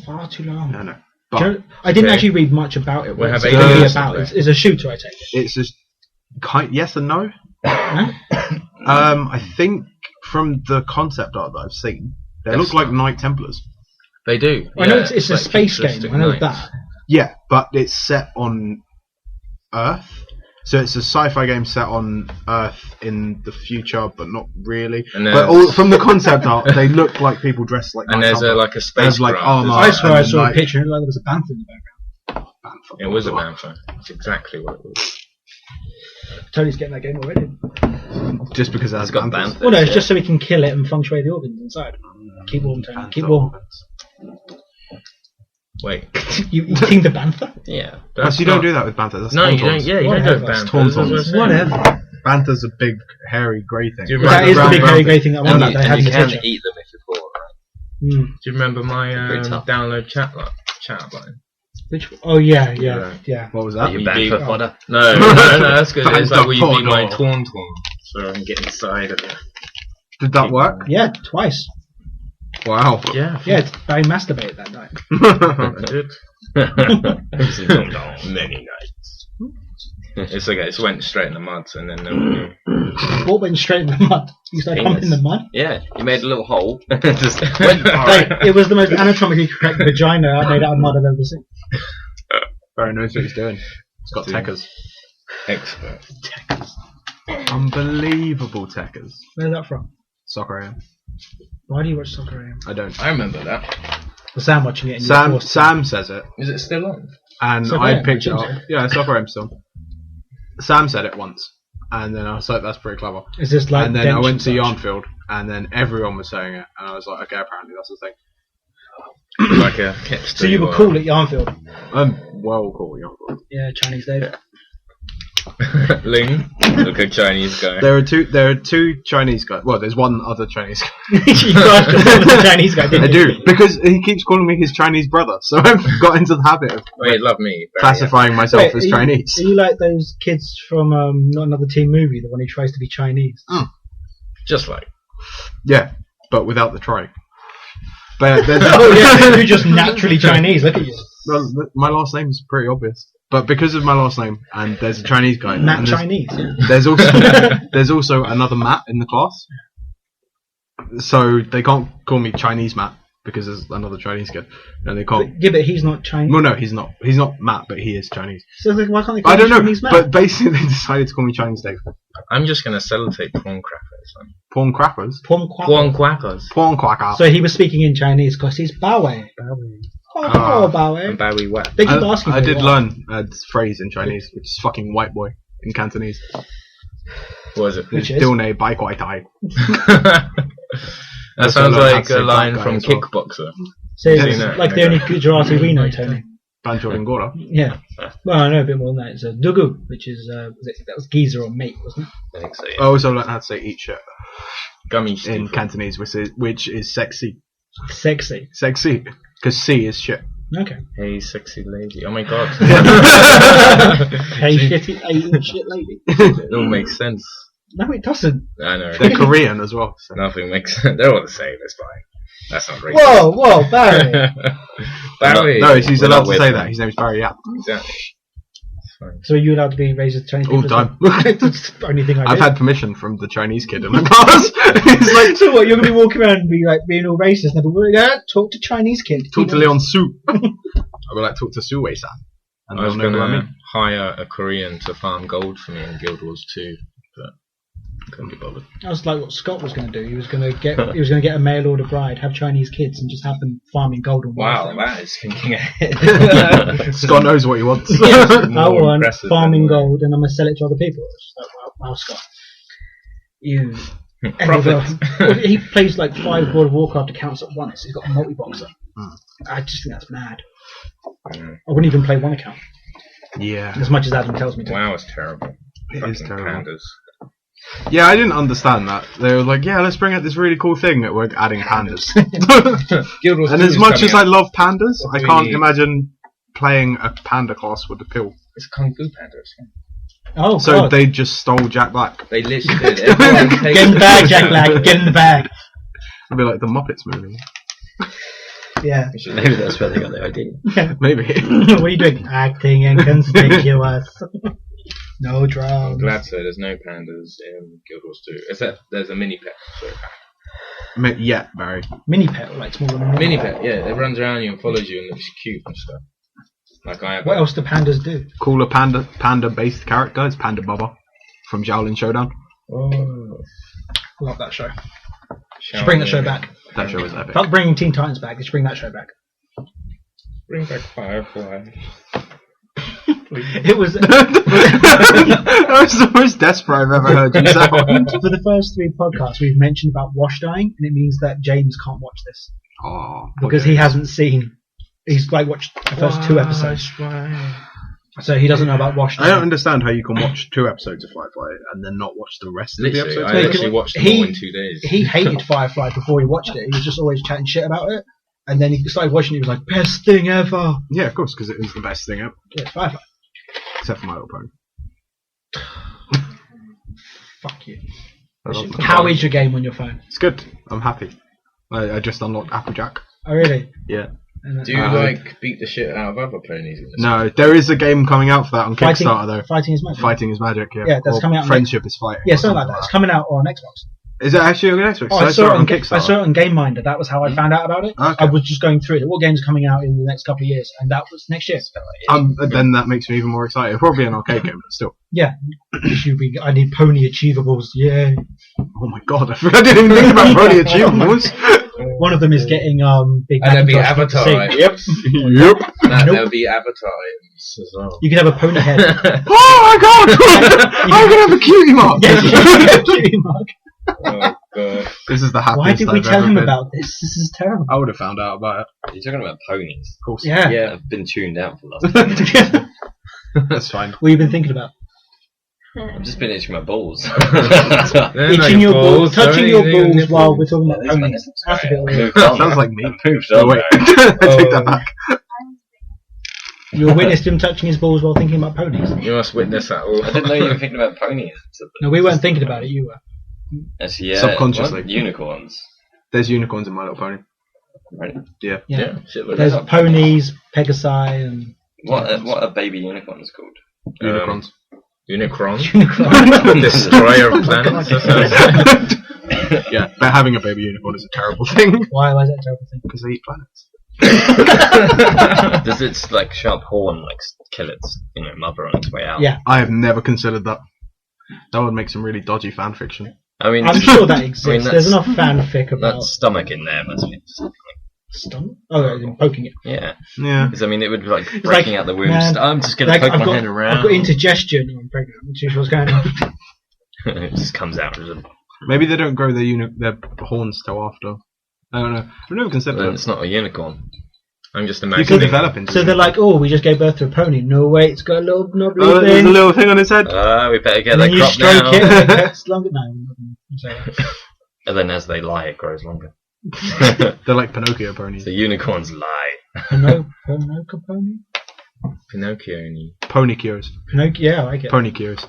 Far too long. No. Do you know, I didn't actually read much about it. Well, What's have it going to be ages about? of it. It's a shooter, I take it. It's just yes and no. Huh? I think from the concept art that I've seen, they look like Knight Templars. They do. I know it's a like space game. futuristic I know knights. that. Yeah, but it's set on Earth. So it's a sci-fi game set on Earth in the future, but not really. But from the concept art, they look like people dressed like. And there's a space. like armor. I swear I saw a picture and it looked like there was a bantha in the background. It was a bantha. That's exactly what it was. Tony's getting that game already. Just because it has got banthas. banthas. Well, no, it's just so we can kill it and feng shui the organs inside. Keep warm, Tony. Keep warm. Wait. You eating the bantha? Yeah. You don't do that with banthas. That's No, you tauntauns. don't. Yeah, you don't do it with banthas. Whatever. Banthas are big, hairy, grey things. Do you That is the big hairy brown grey thing that I And want. They had you in the can picture. eat them if you're full. Do you remember my Pretty tough. download chat line? Which? Oh yeah. What was that? Are you You banned beat- for fodder? No, that's good. It's like where you beat my tauntaun, so I can get inside of it. Did that work? Yeah, twice. Wow. Yeah. Yeah, I masturbated that night. I did. Many nights. It's okay. It went straight in the mud, and then no one knew. What went straight in the mud? You started Penis. pumping in the mud? Yeah, you made a little hole. Just went Like, it was the most anatomically correct vagina I made out of mud I've ever seen. Barry knows what he's doing. He's got techers. Expert. Unbelievable techers. Where's that from? Soccer AM. Why do you watch Soccer AM? I don't. I remember that. Well, Sam watching it. And you're forced to. Sam says it, Is it still on? and Soccer I AM, picked it I up. think so. Yeah, Soccer AM still. Sam said it once, and then I was like, "That's pretty clever." Is this like? And then I Dench went to and such? Yarnfield, and then everyone was saying it, and I was like, "Okay, apparently that's the thing." Like a hipster. So you were cool at Yarnfield? Well, cool, Yarnfield. Yeah, Chinese Dave. Ling, look a Chinese guy. There are two Chinese guys. Well, there's one other Chinese guy. You got the Chinese guy, didn't I you? do, because he keeps calling me his Chinese brother, so I've got into the habit of Wait, love me. Barry, classifying myself Wait, as are you- Chinese. Are you like those kids from Not Another Teen Movie, the one who tries to be Chinese? Just like. Yeah, but without the try. But there's Oh yeah, you're just naturally Chinese. Look at you. well, my last name's pretty obvious. But because of my last name, and there's a Chinese guy. Matt and Chinese. There's also another Matt in the class. So they can't call me Chinese Matt because there's another Chinese kid, and they can't. Yeah, but he's not Chinese. Well, no, he's not. He's not Matt, but he is Chinese. So like, why can't they call I don't him know, Chinese Matt? but basically they decided to call me Chinese Dave. I'm just gonna sellotape prawn crackers. Prawn crackers. Prawn crackers. Prawn cracker. So he was speaking in Chinese because he's Baowei. Oh, Baowei. And Bowie wet. They keep asking I me did why. learn a phrase in Chinese, which is fucking white boy in Cantonese. What is it? Which is? Dilne bai kwai tai. That Also sounds learned how like to say a line black guy from as well. Kickboxer. So Yeah, it's no, like the okay. only Gujarati we know, Tony. Banjo Lingora. Yeah. Well, I know a bit more than that. It's a dugu, which is that was geezer or mate, wasn't it? I think so. I Yeah. also learned how to say eat shit Gummy in Steve. Cantonese, which is sexy. Sexy. Sexy. Because C is shit. Okay. Hey, sexy lady. Oh my god. Hey, shitty Asian shit lady. It all makes sense. No, it doesn't. I know. They're Korean as well. So. Nothing makes sense. They're all the same. It's fine. That's not racist. Whoa, Barry. Barry. No, he's We're allowed not to with say them. that. His name's Barry Yap. Exactly. It's fine. So are you allowed to be racist to Chinese All people? the time. That's the only thing I do. I've had permission from the Chinese kid in my class. He's like, So what, you're going to be walking around and be like being all racist and be like, talk to Chinese kid. talk to Leon Su. I would like talk to Su Wei-san. And I was they'll know going who I to mean. hire a Korean to farm gold for me in Guild Wars 2, but couldn't be bothered. That's like what Scott was going to do. He was going to get a mail order bride, have Chinese kids, and just have them farming gold and Wow, white. that is thinking ahead. Scott knows what he wants. I More want impressive farming than gold, and I'm going to sell it to other people. It's like, wow, Scott. You. Profit. He plays like 5 World of Warcraft accounts at once. He's got a multi-boxer. I just think that's mad. I wouldn't even play one account, Yeah. as much as Adam tells me to. Wow, it's terrible. It Fucking is terrible. pandas. Yeah, I didn't understand that. They were like, yeah, let's bring out this really cool thing that we're adding pandas. Guild Wars And 2 as is much as I coming out. love pandas, What I do we can't need? imagine playing a panda class with appeal. It's a Kung Fu Panda. It's fine. Oh, So God. they just stole Jack Black. They literally did. Everyone takes Get in the bag, Jack Black. Get in the bag. It'd be like the Muppets movie. Yeah. Maybe that's where they got the idea. Maybe. What are you doing? Acting inconspicuous. No I'm drums. glad so. There's no pandas in Guild Wars 2. Except there's a mini pet. So. Yeah, Barry. Mini pet, like smaller than Mini pet, yeah. It runs around you and follows you and looks cute and stuff. Like I have. What else do pandas do? Cooler panda-based character is Panda Bubba from Shaolin Showdown. Oh. Love that show. Should bring that show back. That show was epic. Fuck bringing Teen Titans back. They should bring that show back. Bring back Firefly. It was That was the most desperate I've ever heard you sound. for the first 3 podcasts we've mentioned about wash dyeing, and it means that James can't watch this Oh, because he hasn't seen. He's like watched the first 2 episodes, so he doesn't know about wash I don't dyeing. understand how you can watch 2 episodes of Firefly and then not watch the rest of the Literally, episodes. I Yeah, actually watched them all in 2 days. He hated Firefly before he watched it. He was just always chatting shit about it, and then he started watching it. He was like, "Best thing ever." Yeah, of course, because it is the best thing ever, Yeah, it's Firefly. except for My Little Pony. Fuck you. I love them. How is your game on your phone? It's good. I'm happy. I just unlocked Applejack. Oh really? Yeah. And Do you beat the shit out of other ponies in this? No, there is a game coming out for that on Kickstarter though. Fighting is magic. Fighting is magic. Yeah. Yeah, that's Or coming out Friendship is fighting. Yeah, or something like that. It's coming out on Xbox. Is it actually on Xbox? Oh, So I saw it on Kickstarter. I saw it on Game Minder. That was how I found out about it. Okay. I was just going through it. What game's coming out in the next couple of years? And that was next year. Then that makes me even more excited. Probably an arcade game, but still. Yeah. I need pony achievables. Yeah. Oh my god, I didn't even think about Pony Achievables. One of them is getting big. And there'll be Macintosh Avatar. PC. Yep. Yep. There'll be Avatar items as well. You can have a pony head. Oh my god! I'm gonna have a cutie mark! Yes, cutie mark. Oh god. This is the happiest Why did we I've tell ever him been. about this? This is terrible. I would have found out about it. You're talking about ponies. Of course. Yeah. Yeah. I've been tuned out for the last. That's fine. What have you been thinking about? I've just been itching my balls. They're not Itching your balls, don't touching eat your your balls nipples. while we're talking about That's my ponies. nipples. That's a bit Right, weird. I've moved on, Sounds though. like me. I've moved Oh, on, wait. though. I take that back. You witnessed him touching his balls while thinking about ponies. You must witness that all. I didn't know you were thinking about ponies. No, we weren't thinking about it. You were. Actually, yeah, Subconsciously. what? Unicorns. There's unicorns in My Little Pony. Right. Yeah. Shitload. There's ponies, Pegasi, and What are baby unicorns called? Unicrons. Unicron. Unicron. Destroyer of planets. Yeah, but having a baby unicorn is a terrible thing. Why is that a terrible thing? Because they eat planets. Does its like sharp horn like kill its mother on its way out? Yeah. I have never considered that. That would make some really dodgy fan fiction. I mean, I'm sure that exists. I mean, There's enough fanfic about that stomach in there must be something. stomach. Oh, right, poking it. Yeah, Yeah. because I mean, it would be like It's breaking like, out the wound. man, I'm just gonna Like poke I've my got, head around. I've got indigestion. I'm pregnant. I'm not too sure what's going on. It just comes out. Maybe they don't grow their horns till after. I don't know. I've never considered Then that. it's not a unicorn. I'm just You imagining. can develop into So they're like, oh, we just gave birth to a pony. No, wait, it's got a little knobbly oh, there's thing. a little thing on his head. We better get and that then you crop stroke now. it and it gets longer. No, I'm not going to say that. And then as they lie, it grows longer. They're like Pinocchio ponies. The unicorns lie. Pinocchio pony? Pinocchio. Pony cures. Pinocchio, yeah, I like it. Pony cures.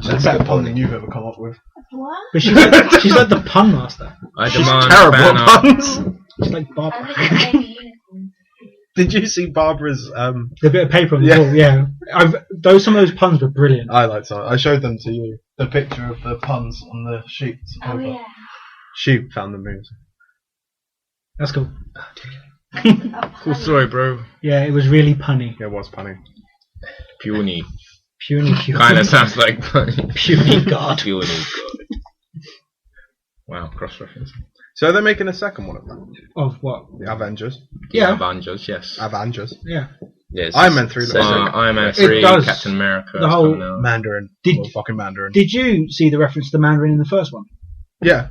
That's a better pun than you've ever come up with. What? But she's like the pun master. I She's demand terrible ban at art. puns. She's like I Barbara. look at baby unicorns. Did you see Barbara's? The bit of paper on the Yeah. wall, yeah. Some of those puns were brilliant. I liked that. I showed them to you. The picture of the puns on the sheets. Oh yeah. She found the moves. That's cool. Cool story, bro. Yeah, it was really punny. It was punny. Puny. Puny. Kind of sounds like funny. Puny god. Puny god. Wow, cross reference. So they're making a second one of that. Of what? The Avengers. Yeah. Avengers, yes. Avengers. Yeah. Yes. Iron Man 3 looks like Iron Man It 3, does. Captain America. The that's whole coming out. Mandarin. Did- Well, fucking Mandarin. Did you see the reference to Mandarin in the first one? Yeah.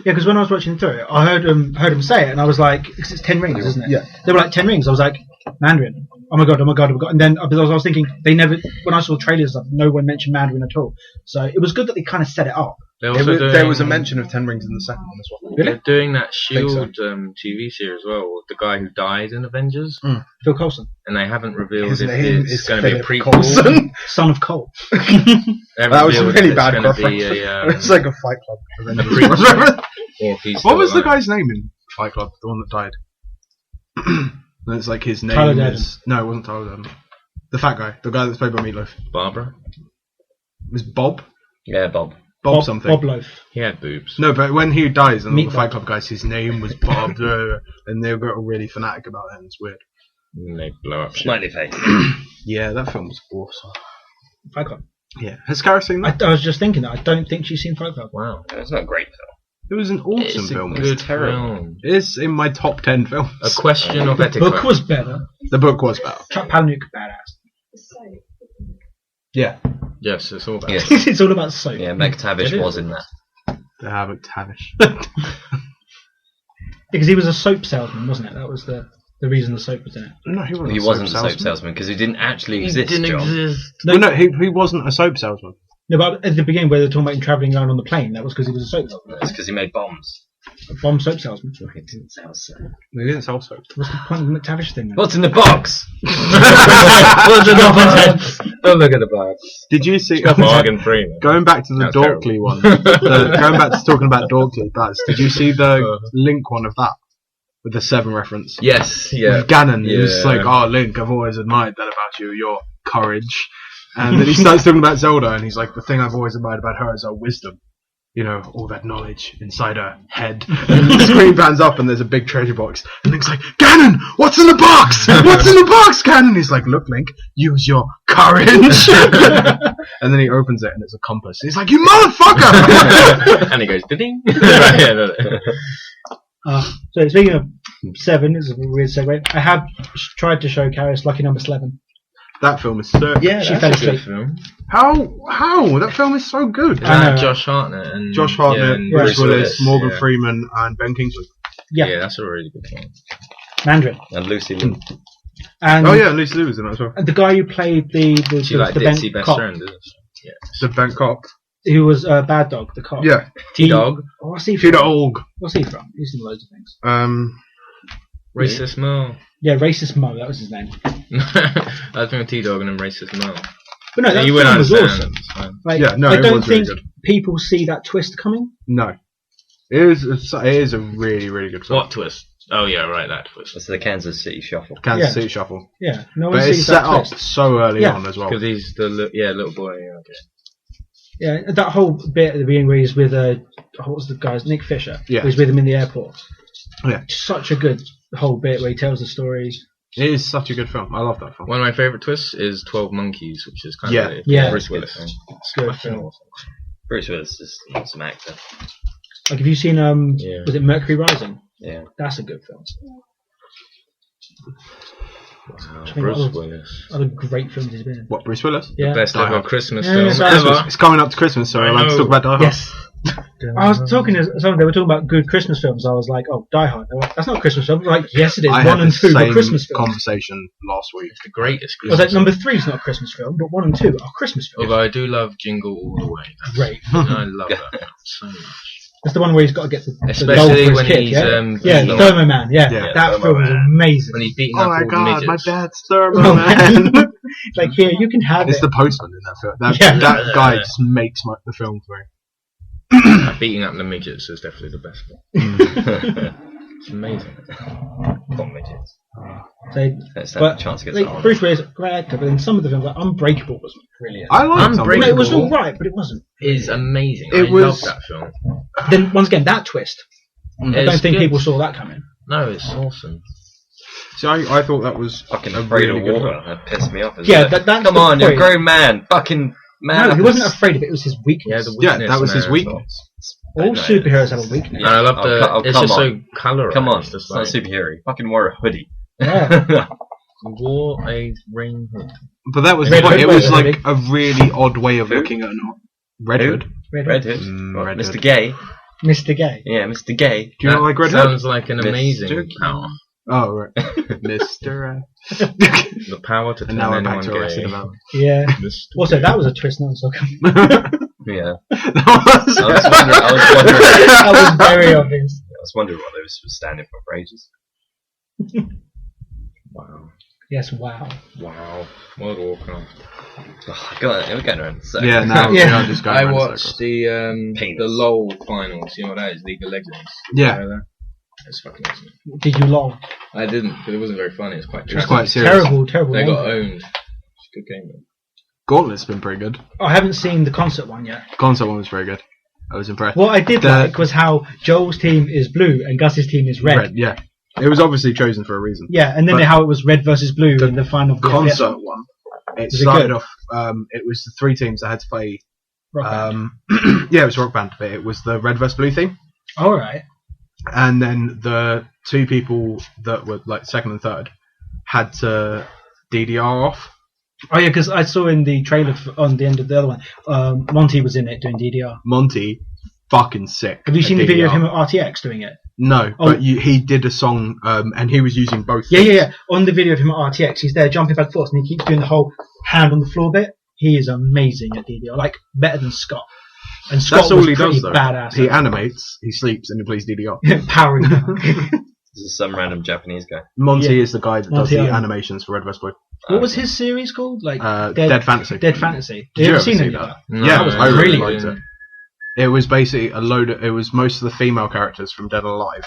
Yeah, because when I was watching through it, I heard him say it, and I was like, because it's 10 rings, isn't it? Yeah. They were like 10 rings. I was like, Mandarin. Oh my god, oh my god, oh my god. And then because I was thinking, when I saw trailers, no one mentioned Mandarin at all. So it was good that they kind of set it up. They're also There was a mention of 10 rings in the second one as well. They're doing that Think so. Shield TV series as well, with the guy who died in Avengers, Phil Coulson, and they haven't revealed His if name it's is going to be a Philip prequel. Coulson. son of Cole. They haven't That was a revealed really if it's bad gonna reference. be a, It's like a Fight Club. prequel. Or if he's What still was the alive. guy's name in Fight Club? The one that died? And it's like his name Tyler is... No, it wasn't Tyler Durden. The fat guy. The guy that's played by Meatloaf. Barbara? It was Bob? Yeah, Bob. Bob something. Bob Loaf. He had boobs. No, but when he dies, and all the Meatloaf. Fight Club guys, his name was Bob, and they got really fanatic about it, and it's weird. And they blow up shit. Smiley face. Yeah, that film was awesome. Fight Club. Yeah. Has Kara seen that? I was just thinking that. I don't think she's seen Fight Club. Wow. It's not a great film. It was an awesome It's a film. good terrible. film. It's in my top 10 films. A question of The etiquette. book was better. The book was better. Chuck Palahniuk, badass. So, Yeah. Yes, it's all about Yeah. It's all about soap. Yeah, McTavish It is. was in that. They have it Tavish. Because he was a soap salesman, wasn't it? That was the reason the soap was in it. No, he wasn't. He a wasn't a soap soap salesman. salesman because he didn't actually He exist, didn't John. exist. Well, no, he wasn't a soap salesman. No, but at the beginning where they were talking about him travelling around on the plane, that was because he was a soap salesman. It's because he made bombs. A bomb soap salesman. He didn't sell soap. He didn't sell soap. What's the point of the McTavish thing then? What's in the box? What's in the box? Don't look at the box. Did you see? Bargain free. Man. Going back to the That's Dorkly one. Going back to talking about Dorkly, Baz. Did you see the Link one of that with the 7 reference? Yes, yeah. With Ganon, he was Yeah. like, "Oh, Link, I've always admired that about you, your courage." And then he starts talking about Zelda, and he's like, "The thing I've always admired about her is her wisdom. You know, all that knowledge inside her head." And the screen pans up, and there's a big treasure box. And Link's like, "Ganon, what's in the box? What's in the box, Ganon?" He's like, "Look, Link, use your courage." And then he opens it, and it's a compass. He's like, "You motherfucker!" And he goes, ding. So speaking of 7, this is a weird segue. I have tried to show Karis Lucky Number 11. That film is so... Yeah, She that's fell a good asleep. film. How? That film is so good. I know. Josh Hartnett and Josh Hartnett, and Bruce Willis, Morgan yeah. Freeman, and Ben Kingsley. Yeah. Yeah, that's a really good film. Mandarin. And Lucy Liu. And Oh yeah, and Lucy Liu was in it as well. the guy who played the She like the Ditsy bent best cop, friend, isn't she? The bent cop. who was Bad Dog, the cop. Yeah. T-Dog. What's he from? T-Dog. What's he from? He's in loads of things. Racist Mo. Yeah, Racist Mo, that was his name. I was thinking T-Dog and then Racist Mo. But no, that You film wouldn't was understand. awesome. It's fine. Like, Yeah, no, I it don't was really think good. people see that twist coming. No. It is a really, really good film. What twist? Oh yeah, right. That twist. It's the Kansas City Shuffle. Kansas Yeah. City Shuffle. Yeah, no one But it's sees set that up twist. so early Yeah. on as well. Because he's the little boy. Yeah, okay. Yeah, that whole bit at the beginning where he's with what was the guy's Nick Fisher? Yeah. He's with him in the airport. Yeah. Such a good whole bit where he tells the story. It is such a good film. I love that film. One of my favourite twists is 12 Monkeys, which is kind Yeah. of Yeah. Bruce Willis. It's a good film. Bruce Willis is an awesome actor. Like, have you seen Yeah. was it Mercury Rising? Yeah. That's a good film. Wow, think Bruce that was- Willis. Other great films he's been in. What, Bruce Willis? Yeah. Best Die ever Hard. Christmas Yeah, film it's ever. Christmas. It's coming up to Christmas, so I I'd like to know. talk about Die Hard. Yes. I was talking to someone, they were talking about good Christmas films. I was like, oh, Die Hard. They were like, that's not a Christmas film. Like, yes, it is. I 1 had and the 2 were same Christmas films. conversation last week. It's the greatest I was Christmas like, film. number 3 is not a Christmas film, but 1 and 2 are Christmas films. Although I do love Jingle All the Way. That's Great. I love that film so much. That's the one where he's got to get the doll Especially for his when kid, he's, yeah? yeah, the Thermo Man, yeah. Yeah, That Thermo film is Man. amazing. When he's beating Oh up my all the god, midgets. my dad's Thermo Man. It's like, here, you can have It's it. the postman in that film. That, Yeah. that guy just makes the film for him. Beating up the midgets is definitely the best one. It's amazing. Bomb midgets. So, Let's have but a chance to get like, started. Bruce Willis, great actor, but in some of the films, like Unbreakable was brilliant. I like Unbreakable. It was alright, but it wasn't. Is amazing. It I was- love that film. Then, once again, that twist. I don't It's think good. people saw that coming. No, it's awesome. So I thought that was Fucking a afraid really of good water. film. That pissed me off. Yeah, Isn't it? that's Come the on, you're a point. grown man. Fucking man. No, he wasn't afraid of it, it was his Yeah, weakness. the Yeah, weakness. that was his man. weakness. All No, superheroes have a weakness. And I love the. Oh, it's come just on. so colorized. Come on, It's it's just not like, superhero. Fucking wore a hoodie. Yeah. wore a rain hood. But that was Red the point. Hood It was was like really- a really odd way of Who? looking at Red Who? Hood. Red Hood. What, Red Mr. Hood. Gay. Mr. Gay. Yeah, Mr. Gay. Do you not like Red Hood? Sounds like an Mr. amazing power. Oh, right. Mr. The power to And turn now I'm anyone back to gay. Arrested Development. Yeah. Mr. Also, Gay. that was a twist, no one saw coming. Yeah. That was- I was wondering That was very obvious. what they were standing for ages. Wow. Yes, wow. Wow. World of Warcraft. Oh, God, we're getting around. So. Yeah, now Yeah. I'm just going I around in watched circles. the Penis. LOL finals. You know what that is? League of Legends. Yeah. You know that? It's fucking awesome. Did you lol? I didn't, because it wasn't very funny. It's quite It was tragic. quite serious. Terrible, terrible. They lol. got owned. It's a good game though. Gauntlet's been pretty good. I haven't seen the concert one yet. Concert one was very good. I was impressed. What I did The- like was how Joel's team is blue and Gus's team is red. Yeah. It was obviously chosen for a reason. Yeah, and then But how it was red versus blue in the final Concert one. It Was it started good? off. It was the 3 teams that had to play. Rock band. Yeah, it was Rock Band, but it was the red versus blue theme. All right. And then the 2 people that were like second and third had to DDR off. Oh yeah, because I saw in the trailer on the end of the other one, Monty was in it doing DDR. Monty, fucking sick. Have you at seen the video of DDR. him at RTX doing it? No, Oh. but he did a song, and he was using both. Yeah, things. yeah, yeah. On the video of him at RTX, he's there jumping back and forth, and he keeps doing the whole hand on the floor bit. He is amazing at DDR, like better than Scott. And Scott That's all was he pretty does, though. badass. He animates, he sleeps, and he plays DDR. Powering down. This is some random Japanese guy. Monty Yeah. is the guy that does Monty the Owen. animations for Red vs Blue. What was his series called? Like Dead Fantasy. Dead Fantasy. Did Have you you ever seen see any of that? that? No, Yeah, was I really really liked it. It was basically it was most of the female characters from Dead or Alive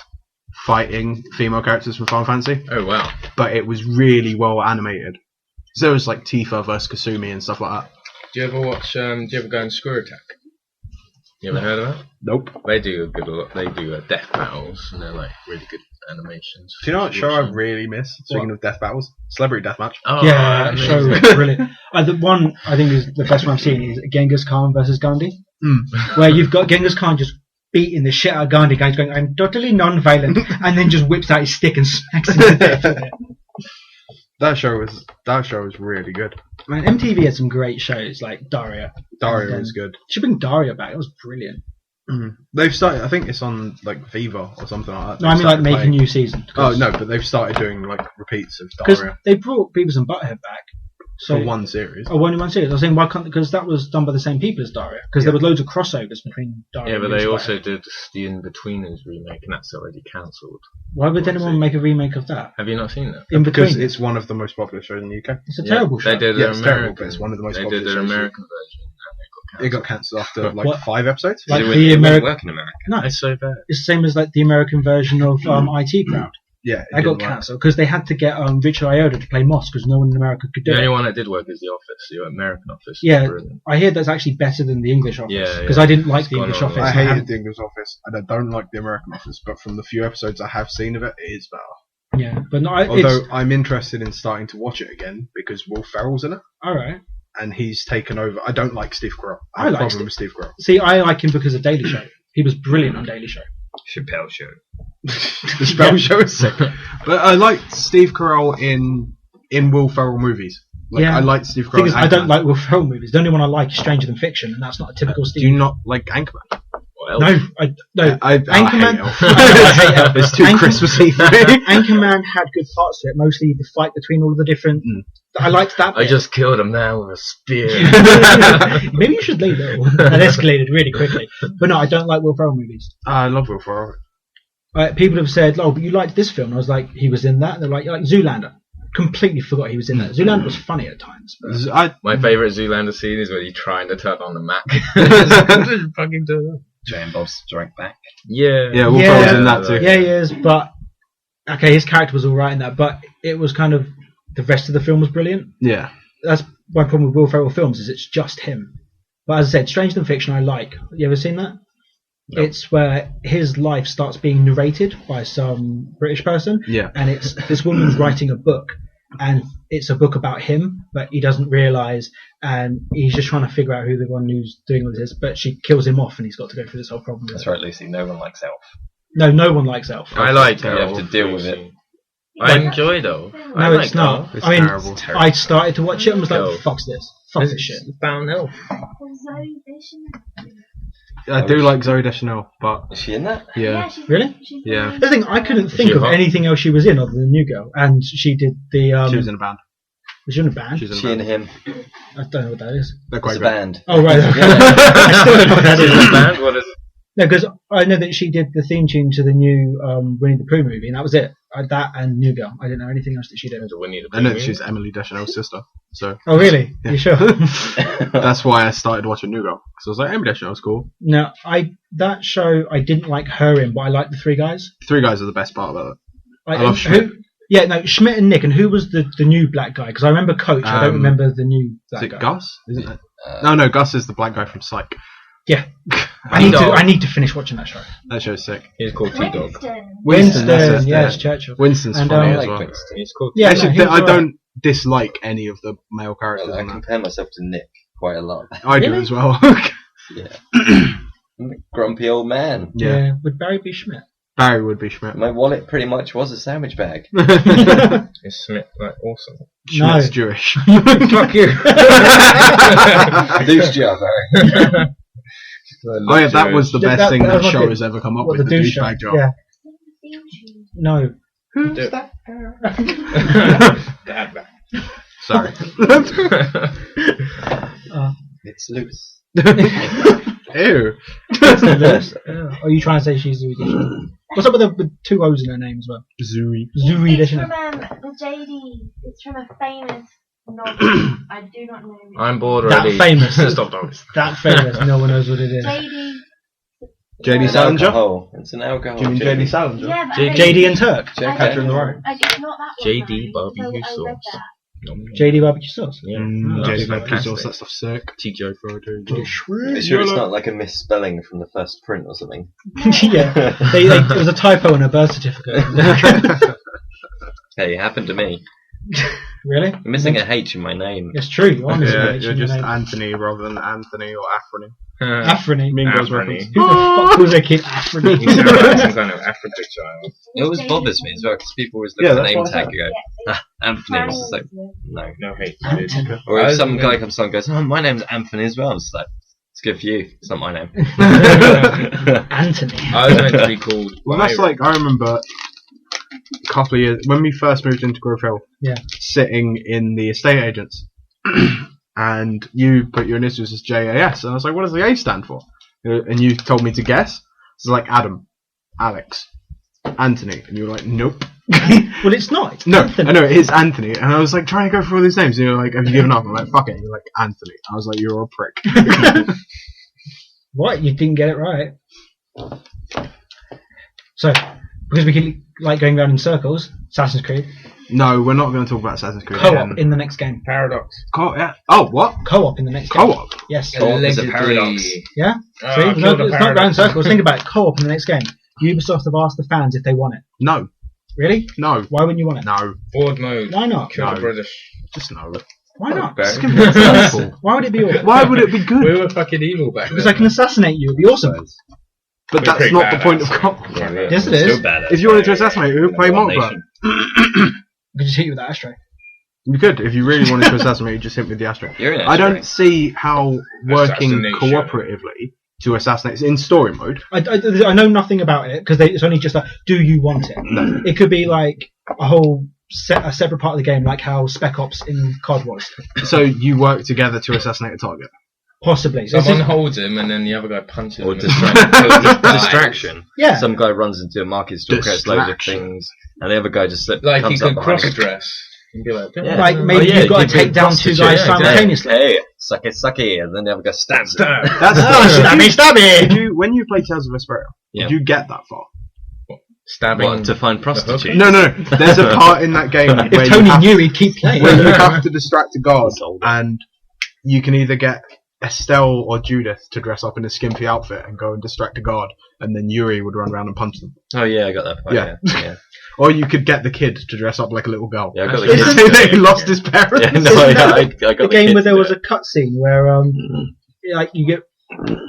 fighting female characters from Final Fantasy, Oh wow. but it was really well animated. So there was like Tifa versus Kasumi and stuff like that. Do you ever watch? Do you ever go on Screw Attack? You ever heard of that? Nope. They do a good. They do death battles, and they're like really good animations. Do you know what show I Watch them. really miss? Speaking of death battles, Celebrity Deathmatch. Oh, Yeah, that show amazing. was brilliant. The one I think is the best one I've seen is Genghis Khan versus Gandhi, where you've got Genghis Khan just beating the shit out of Gandhi, guys going, "I'm totally non-violent," and then just whips out his stick and smacks him to death with it. That show was really good. Man, MTV had some great shows like Daria. Daria And, was good. Should bring Daria back. It was brilliant. They've started. I think it's on like Viva or something like that. No, I mean like They've make started a new season. Oh no, but they've started doing like repeats of Because Daria they brought Beavis and Butthead back. So, for one series. Oh, only one series. I was saying, why can't? Because that was done by the same people as Daria. Because there were loads of crossovers between Daria. Yeah, but and they Beavis also and Butthead. did the In-Betweeners remake, and that's already cancelled. Why would anyone make a remake of that? Have you not seen that? In Because between, it's one of the most popular shows in the UK. it's a terrible show. They did Yeah, their it's terrible, American. but it's one of the most they popular did their shows. American version, and It got cancelled after like What? 5 episodes. Like It the wouldn't American. work in America. No, It's so bad. it's the same as like the American version of IT Crowd. Yeah, That got cancelled because they had to get Richard Ayoade to play Moss because no one in America could do The it. only one that did work is The Office, the American Office. Yeah, Brilliant. I hear that's actually better than the English Office Yeah, because yeah. I didn't like It's the gone English on. Office. I and hated the English Office, and I don't like the American Office, but from the few episodes I have seen of it, it is better. Yeah, but no, Although I'm interested in starting to watch it again because Will Ferrell's in it, all right. and he's taken over. I don't like Steve Carell. I I have a like problem with Steve Carell. See, I like him because of Daily Show. He was brilliant on Daily Show. Chappelle Show. The Spell Show is sick. But I like Steve Carell in Will Ferrell movies. Like, Yeah. I like Steve Carell. The thing is, in I don't Anchorman. like Will Ferrell movies. The only one I like is Stranger Than Fiction, and that's not a typical Do Steve. you not like Anchorman? Well, No. I Anchorman. hate Elf. I hate Elf. It's too Anchorman- Christmassy for me. Anchorman had good parts to it, mostly the fight between all of the different. I liked that. I bit. just killed him now with a spear. Maybe you should leave it. That escalated really quickly. But no, I don't like Will Ferrell movies. I love Will Ferrell. People have said, "Oh, but you liked this film." I was like, "He was in that." They're like, "You like Zoolander?" Completely forgot he was in that. Zoolander was funny at times. But My favourite Zoolander scene is when he's trying to turn on the Mac. Fucking turn on. Jay and Bob Strike Back. Yeah. Yeah, Will Yeah. Ferrell's in that too. yeah, he is. But okay, his character was all right in that. But it was kind of the rest of the film was brilliant. Yeah. That's my problem with Will Ferrell films is it's just him. But as I said, Stranger Than Fiction I like. You ever seen that? No. It's where his life starts being narrated by some British person, Yeah. and it's this woman's writing a book, and it's a book about him, but he doesn't realise, and he's just trying to figure out who the one who's doing all this, but she kills him off, and he's got to go through this whole problem. That's right, Lucy. No one likes Elf. No one likes Elf. I like You have Elf. to deal with it. I enjoy though. I No, like it's not. Elf. It's I mean, terrible. I started to watch it and was like, Elf. fuck this. Fuck this shit. Found Elf. There's Zoe Deschanel. I do like Zoe Deschanel, but Is she in that? yeah. she's Really? She's Yeah. The thing, I couldn't think she of hot? anything else she was in other than New Girl, and she did the. She was in a band. Was she in a band? She's in a She and band. him. I don't know what that is. They're It's quite a good. band. Oh right, okay. Yeah. I still don't know what that Is it a is. band? What is it? No, because I know that she did the theme tune to the new Winnie the Pooh movie, and that was it. That and New Girl. I didn't know anything else that she did. Is it Winnie the I know Pooh that she's movie? Emily Deschanel's sister, so Oh really? Yeah. You sure? that's why I started watching New Girl. Because I was like, Emily Deschanel's cool. No, that show I didn't like her in, but I liked the three guys. Three guys are the best part about it. Like, I love Schmidt. Yeah, no, Schmidt and Nick, and who was the new black guy? Because I remember Coach, I don't remember the new Is black it guy. Gus? Isn't it? No, Gus is the black guy from Psych. Yeah, T-Dog. I need to finish watching that show. That show's sick. He's called T-Dog. Winston. that's it, yes, yeah. Churchill. Winston's And, funny I as like well. Winston. He's called Yeah, Actually, no, he was I alright. don't dislike any of the male characters Well, I in that. compare myself to Nick quite a lot. I do Really? as well. Yeah. I'm a grumpy old man. Yeah. Would Barry be Schmidt? Barry would be Schmidt. My wallet pretty much was a sandwich bag. Is Smith like awesome? Schmidt's No. Jewish. Fuck you. Douche job, Barry. Oh yeah, that was the best thing that was show like has ever come up What, with, the douche douchebag job. Yeah. No. Who's that? Dad back. Sorry. It's loose. Ew. Are you trying to say she's Zooey Deschanel? What's up with the two O's in her name as well? Zooey. Zooey It's Deschanel. from the JD. It's from a famous novel. I do not know. which I'm one. bored That already. famous. Stop, Thomas. That famous. No one knows what it is. JD. JD It's Salinger? alcohol. It's an alcohol. Do you mean JD? JD Salinger? Yeah, but J- I don't- JD and Turk. Jack I Catcher in the don't- Rye. It's not that one. JD though, barbecue because I read sauce. that. JD barbecue sauce. Yeah. JD That's Barbecue sauce, fantastic. that stuff's sick. TGI Friday. Are you sure it's not like a misspelling from the first print or something? Yeah. There was a typo in her birth certificate. Hey, it happened to me. Really? I'm missing a H in my name. It's true. You are missing Yeah, a H you're in your just name. Anthony rather than Anthony or Afrony. Afrony. Mean Girls Afrony. reference. Who the fuck was a kid Afrony? You sound like some kind of African child. It always bothers me as well because people always look Yeah, at the that's name what I tag said. and go, Anthony. It's like, no. No hate. Anthony. Or if I some was- guy comes along and goes, oh, my name's Anthony as well. I'm just like, it's good for you. It's not my name. Anthony. I was meant to be called. Well, that's like, I remember a couple of years, when we first moved into Grove Hill, Yeah. sitting in the estate agents, and you put your initials as JAS, and I was like, what does the A stand for? And you told me to guess. So like Adam, Alex, Anthony, and you were like, nope. Well, it's not. It's No, Anthony. I know, it is Anthony. And I was like, trying to go through all these names. And you're like, have you given up? I'm like, fuck it. And you're like, Anthony. I was like, you're a prick. What? You didn't get it right. So, Because we can like going around in circles. Assassin's Creed. No, we're not going to talk about Assassin's Creed. Co-op in the next game. Paradox. Yeah. Oh, what? Co-op in the next game. Co-op? Yes. Co-op is a Allegedly. paradox. Yeah? Oh, See? I It's killed a not round paradox. circles. Think about it. Co-op in the next game. Ubisoft have asked the fans if they want it. No. Really? No. Why wouldn't you want it? No. Forward mode. Why not? Kill the No. British. Just no. Why not? Okay. It's going to be awful. Why would it be awful? Why would it be good? We were fucking evil back Because then. I can assassinate you. It'd be awesome. But We're that's pretty not the badass, point of so- co-op. Yes, it is. If you wanted to assassinate, who would play multiplayer? I could just hit you with that ashtray. You could, if you really wanted to assassinate, you just hit with the ashtray. You're in I don't Ashtray. see how working Assassination. cooperatively to assassinate in story mode. I know nothing about it because it's only just like, do you want it? No. It could be like a separate part of the game, like how Spec Ops in COD was. So you work together to assassinate a target. Possibly. Someone holds him and then the other guy punches Or him. distraction. Yeah. Some guy runs into a market store, creates loads of Distraction. things, and the other guy just Like he comes up could behind cross him. dress. And be like, Yeah. Like Oh, maybe yeah, you've got you to take could down two prostitute, guys yeah, simultaneously. Hey, suck it, and then the other guy stabs him. That's Stabby! when you play Tales of Vesperia, Yeah. did you get that far? stabbing. What, to find prostitutes? No. There's a part in that game where If Tony you have, knew, he'd keep playing. where you have to distract a guard, Sold. and you can either get Estelle or Judith to dress up in a skimpy outfit and go and distract a guard, and then Yuri would run around and punch them. Oh yeah, I got that part. Yeah. Yeah. Or you could get the kid to dress up like a little girl. Yeah, I got the Isn't kids. He lost his parents. Yeah, no, Isn't that I got the the game kids where there to was do a cutscene where like you get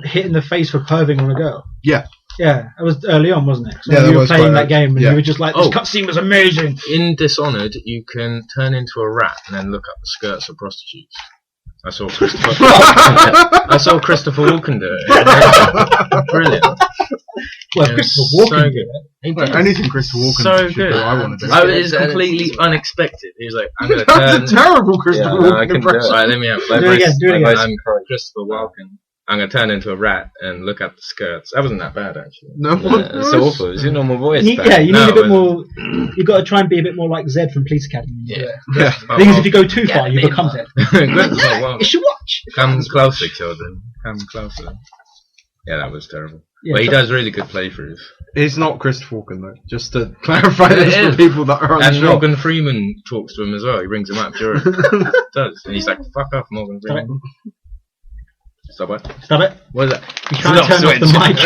hit in the face for perving on a girl. Yeah. Yeah, it was early on, wasn't it? So Yeah, that you were was playing quite that early. game and Yeah. you were just like, this Oh. cutscene was amazing. In Dishonored, you can turn into a rat and then look up the skirts of prostitutes. I saw Christopher. I saw Christopher Walken do it. Brilliant. Well, It was Christopher Walken so did good. it. He Well, did. anything Christopher Walken So should good. do, I want to do. Oh, it is completely unexpected. He was like, I'm going to That's a turn. terrible Christopher Yeah, no, I Walken couldn't do it. impression. Right, let me have. Do it again, do it again. I'm Christopher Walken. I'm going to turn into a rat and look at the skirts. That wasn't that bad, actually. No, Yeah, it's so awful. It's your normal voice. You, back. yeah, you need No, a bit it more. You've got to try and be a bit more like Zed from Police Academy. Yeah. Yeah. The thing is, if you go too far, you become Zed. Christopher Walken. You should watch. Come closer, children. Come closer. Yeah, that was terrible. Yeah, But he so- does really good playthroughs. He's not Christopher Walken though. Just to clarify It this is. for people that are And unsure. Morgan Freeman talks to him as well. He brings him up during. Does. And he's like, fuck off, Morgan Stop it. Freeman. Stop it. Stop it. What is that? He's trying to turn off the Switch. mic.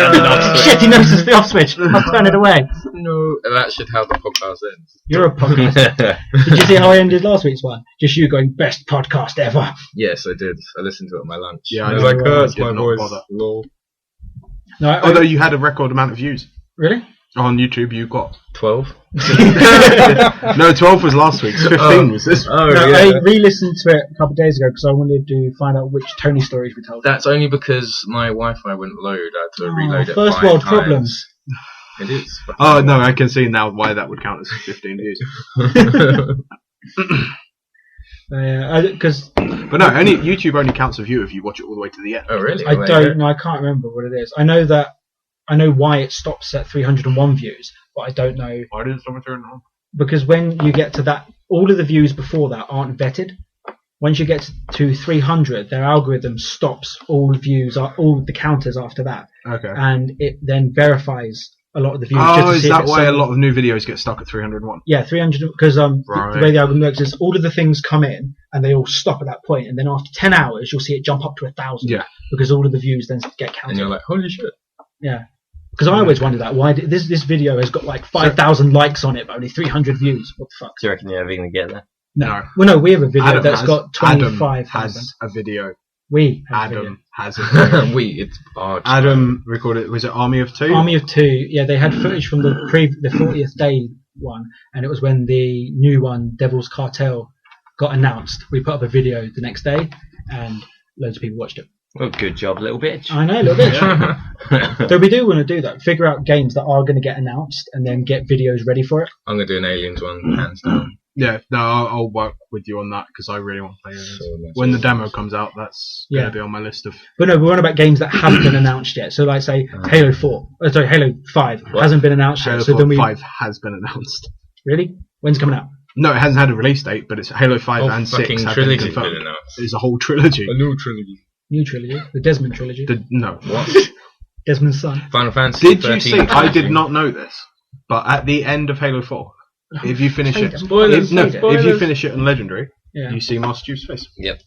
Shit, he knows it's the off switch. I'll turn it away. No. That should how the podcast ends. You're a podcast. Did you see how I ended last week's one? Just you going, best podcast ever. Yes, I did. I listened to it at my lunch. Yeah, I I was know. like, oh, it's Did my not voice. bother. Lol. No, Although you had a record amount of views really? on YouTube, you got 12? no 12 was last week's. 15 was this. Oh, No, yeah. I re-listened to it a couple of days ago because I wanted to find out which Tony stories we told. That's only because my Wi-Fi wouldn't load. I had to reload it. first 5 world times. problems. It is. Oh no, I can see now why that would count as 15 views. Because But no, only YouTube only counts a view if you watch it all the way to the end. Oh, really? I Well, don't know, I can't remember what it is. I know why it stops at 301 views, but I don't know Why did someone turn it on? because when you get to that, all of the views before that aren't vetted. Once you get to 300, their algorithm stops all views, all the counters after that, Okay. and it then verifies a lot of the views. just Oh, to is see if that it's why a someone- lot of new videos get stuck at 301? Yeah, 300 because the Right. way the algorithm works is all of the things come in and they all stop at that point, and then after 10 hours you'll see it jump up to 1,000. Yeah. Because all of the views then get And counted. you're like, holy shit. Yeah. Because I always wonder that why this video has got like 5,000 likes on it, but only 300 views. What the fuck? Do you reckon you're ever going to get there? No. Well, no, we have a video Adam that's has- got Adam 25,000. has a video. We have a video. Adam has a video. It's hard. Adam recorded. Was it Army of Two? Army of Two. Yeah, they had footage from the 40th day one, and it was when the new one, Devil's Cartel, got announced. We put up a video the next day, and loads of people watched it. Well, good job, little bitch. I know, a little bit. So we do want to do that. Figure out games that are going to get announced, and then get videos ready for it. I'm going to do an Aliens one, hands down. Yeah, no, I'll work with you on that because I really want to play it. So much When the awesome. demo comes out, that's Yeah. going to be on my list of. But no, we're on about games that haven't been announced yet. So, like, say, Halo 4. Halo 5 hasn't been announced Halo yet. So then 5 has been announced. Really? When's it coming out? No, it hasn't had a release date, but it's Halo 5 Oh, and 6 fucking have been trilogy confirmed. been announced. It's a whole trilogy. A new trilogy. New trilogy. The Desmond trilogy. No. What? Desmond's son. Final Fantasy Did you 13 see? I did trilogy. not know this, But at the end of Halo 4, if you finish it, Spoilers. if you finish it on Legendary, Yeah. you see Master Chief's face. Yep.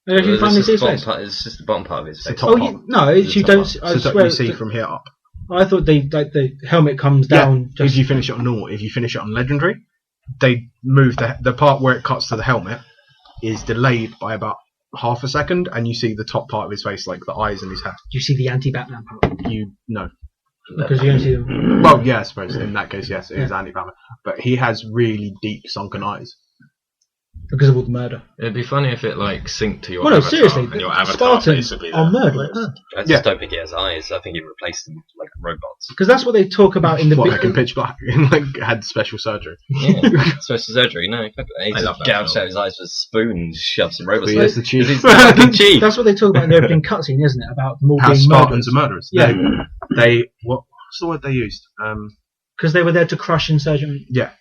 If you Well, finally it's see his just the face. bottom part- It's just the bottom part of his It's the face. top Oh, part. no, It's you the top don't. part. I So swear. you see from here up. I thought the helmet comes down. If you finish it on normal, if you finish it on Legendary, they move the part where it cuts to the helmet is delayed by about half a second, and you see the top part of his face, like the eyes and his head. Do you see the anti-Batman part? You know. Because you don't see them. Well, yeah, I suppose in that case, yes, it is Andy Batman, but he has really deep sunken eyes. Because of all the murder. It'd be funny if it like synced to your Well, no, avatar, seriously, and your the avatar Spartans basically are there. murderers. I just Yeah. don't think he has eyes. I think he replaced them with like robots. Because that's what they talk about in the What, like in big. Pitch Black, like had special surgery. Yeah. Special surgery. No, he I just love that gouged film. out his eyes with a spoon and shoved some robots. But in he has it. the chief. He's fucking chief. That's what they talk about in the opening cutscene, isn't it? About them all How being Spartans murderers. are murderers. Yeah. What's the word they used? Because they were there to crush insurgent. Yeah.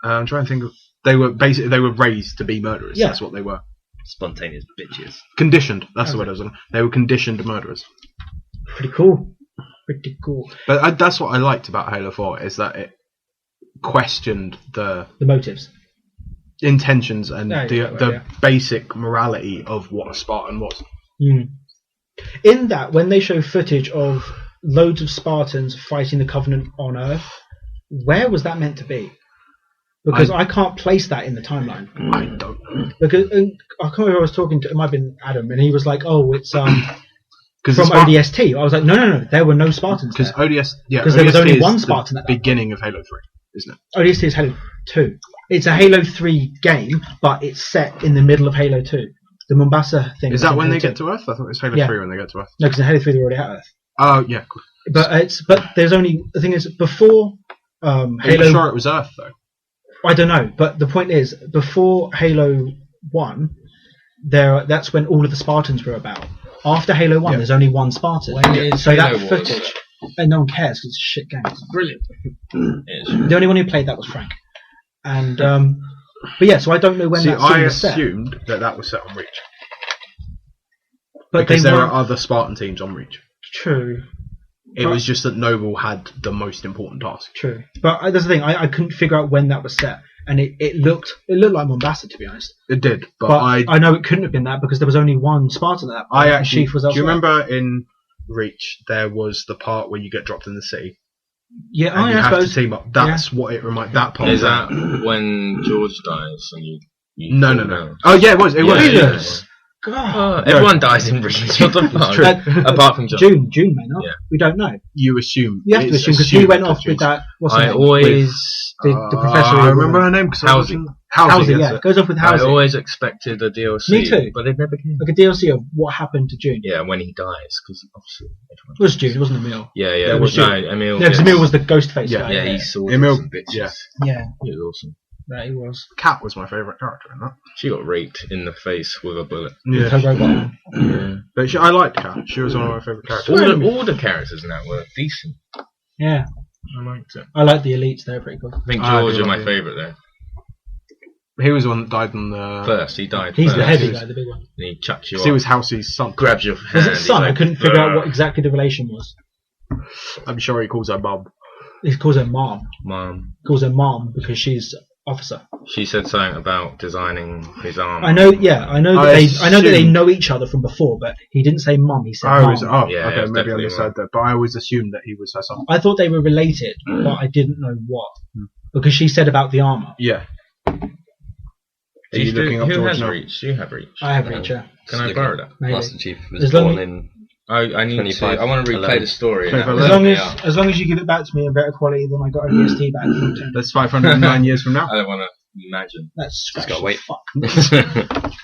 I'm trying to think of. They were raised to be murderers. Yeah. That's what they were. Spontaneous bitches. Conditioned. That's the word I was looking. They were conditioned murderers. Pretty cool. Pretty cool. But that's what I liked about Halo 4 is that it questioned the The motives. intentions and Yeah, the yeah. basic morality of what a Spartan was. Mm. In that, when they show footage of loads of Spartans fighting the Covenant on Earth, where was that meant to be? Because I can't place that in the timeline. I don't know. Because I can't remember who I was talking to. It might have been Adam, and he was like, "Oh, it's from Because ODST." I was like, "No, there were no Spartans Because there. ODS, yeah, Because there was ODST only is one the Spartan at that beginning of Halo 3, isn't it? ODST is Halo 2. It's a Halo 3 game, but it's set in the middle of Halo 2. The Mombasa thing. Is that when they get to Earth? I thought it was Halo Yeah. 3 when they get to Earth. No, because in Halo 3 they're already at Earth. Oh, yeah. Cool. But there's only the thing is before Are Halo. you sure it was Earth, though? I don't know, but the point is, before Halo 1, that's when all of the Spartans were about. After Halo 1, Yeah. there's only one Spartan. When is So Halo that Wars? footage, and no one cares because it's a shit game. It's brilliant. It is. The only one who played that was Frank. And, but yeah, so I don't know when See, that scene I was set. assumed that was set on Reach. But Because they there weren't are other Spartan teams on Reach. true. It But- was just that Noble had the most important task. True. But that's the thing, I couldn't figure out when that was set. And it looked like Mombasa, to be honest. It did, but But I know it couldn't have been that because there was only one Spartan at that point. I and actually. Sheaf was Do you elsewhere. remember in Reach there was the part where you get dropped in the sea Yeah, and you I have suppose. to team up? That's what it reminded. That part. Is that when George dies and you No. fall down? Oh yeah, it was. It was. Yeah, yeah. Jesus. God. Everyone dies in Reach. What the fuck? true. Apart from John. June may not. Yeah. We don't know. You assume. You have to it's assume because he assumed went off that with June's- that. What's her I name? always, the professor. I remember her name because Housing. Housing, yeah. Goes off with I Housing. always expected a DLC. Me too. But they never came. Like a DLC of what happened to June. Yeah, when he dies, because obviously. It was June, it wasn't Emil. Yeah, it it was was no, June. Emil. No, because gets- Emil was the ghost face Yeah. guy. Yeah, he saw Emil- some bitches. yeah. Yeah, He was awesome. that he was. Cat was my favourite character in that. She got raped in the face with a bullet. The robot. Yeah. But I liked Cat. She was one of my favourite characters. All the characters in that were decent. Yeah, I liked it. I like the elites. They're pretty cool. I think I George do is my like it. favourite there. He was the one that died on the. First, he died. He's first. the heavy he was- guy, the big one. And he chucks you He off, was Halsey's son. grabs your hand. Was it he's son? I like, couldn't figure out "Ugh." what exactly the relation was. I'm sure he calls her Bob. He calls her mom. Mom. He calls her mom because she's officer. She said something about designing his arm. I know. Yeah, I know. I I know that they assumed- know each other from before, but he didn't say mom. He said Oh, mom. was, oh Yeah, it okay, was maybe I definitely misheard that. But I always assumed that he was her son. I thought they were related, but I didn't know what because she said about the armor. Yeah. Are Do you looking up who George has now? Reach? You have Reach. I have Reacher. Can I borrow that? Maybe. Master Chief was As long born as- in. I need to. 25, I want to replay 11. the story. and that 25, will As help long me as out. as long as you give it back to me in better quality than I got ODST back. That's 509 years from now. I don't want to imagine. That's scratch. gotta wait. Fuck.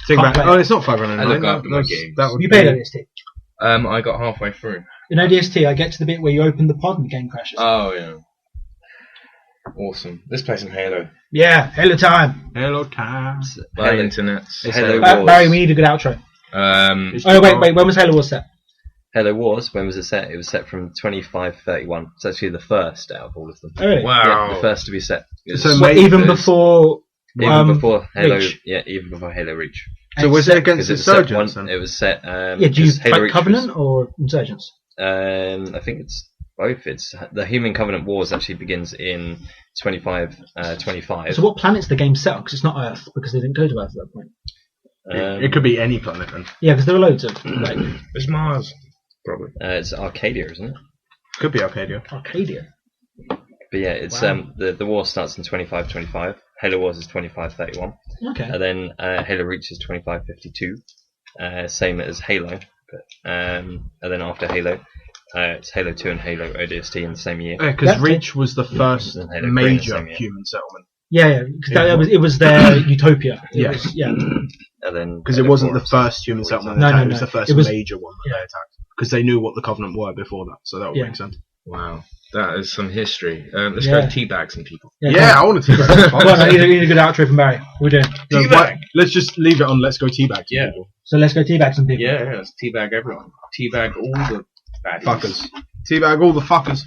Think about play Oh, it. it's not 509. I look that, after my that's- games. that would You be- paid ODST. I got halfway through. In ODST, I get to the bit where you open the pod and the game crashes. Oh yeah. Awesome. Let's play some Halo. Yeah, Halo time. Hello, time. By Halo- internet. Halo Wars. Barry, we need a good outro. Oh wait, when was Halo Wars set? Halo Wars, when was it set? It was set from 2531. It's actually the first out of all of them. Oh, really? Wow. Yeah, the first to be set. It was- So Well, maybe even it was- before. even before Halo, Reach. yeah, even before Halo Reach. So was it against 'Cause it was set insurgents? one, then? it was set. Yeah, do you just Halo fight Reach Covenant or Insurgents? I think it's both. It's the Human Covenant Wars actually begins in 25. So what planet's the game set on? Because it's not Earth, because they didn't go to Earth at that point. It could be any planet then. Yeah, because there were loads of like It's Mars, probably. It's Arcadia, isn't it? Could be Arcadia. Arcadia. But yeah, it's the war starts in 25. Halo Wars is 25-31. Okay. And then Halo Reach is 25-52. Same as Halo. And then after Halo, it's Halo 2 and Halo ODST in the same year. Yeah, because Reach was the first And Halo major Green the same year. human settlement. Yeah, because it was their utopia. Yeah. And then Because it wasn't the first human settlement No, attack, no, it was no. the first It was- major one that they attacked. Because they knew what the Covenant were before that, so that would make sense. Wow, that is some history. Let's Yeah. go teabag some people. Yeah, I want to teabag. Go on, I need a good outro from Barry. What are we doing? No, what- let's just leave it on Let's Go Teabag. Yeah. So let's go teabag some people. Yeah, let's teabag everyone. Teabag all the baddies. Fuckers. Teabag all the fuckers.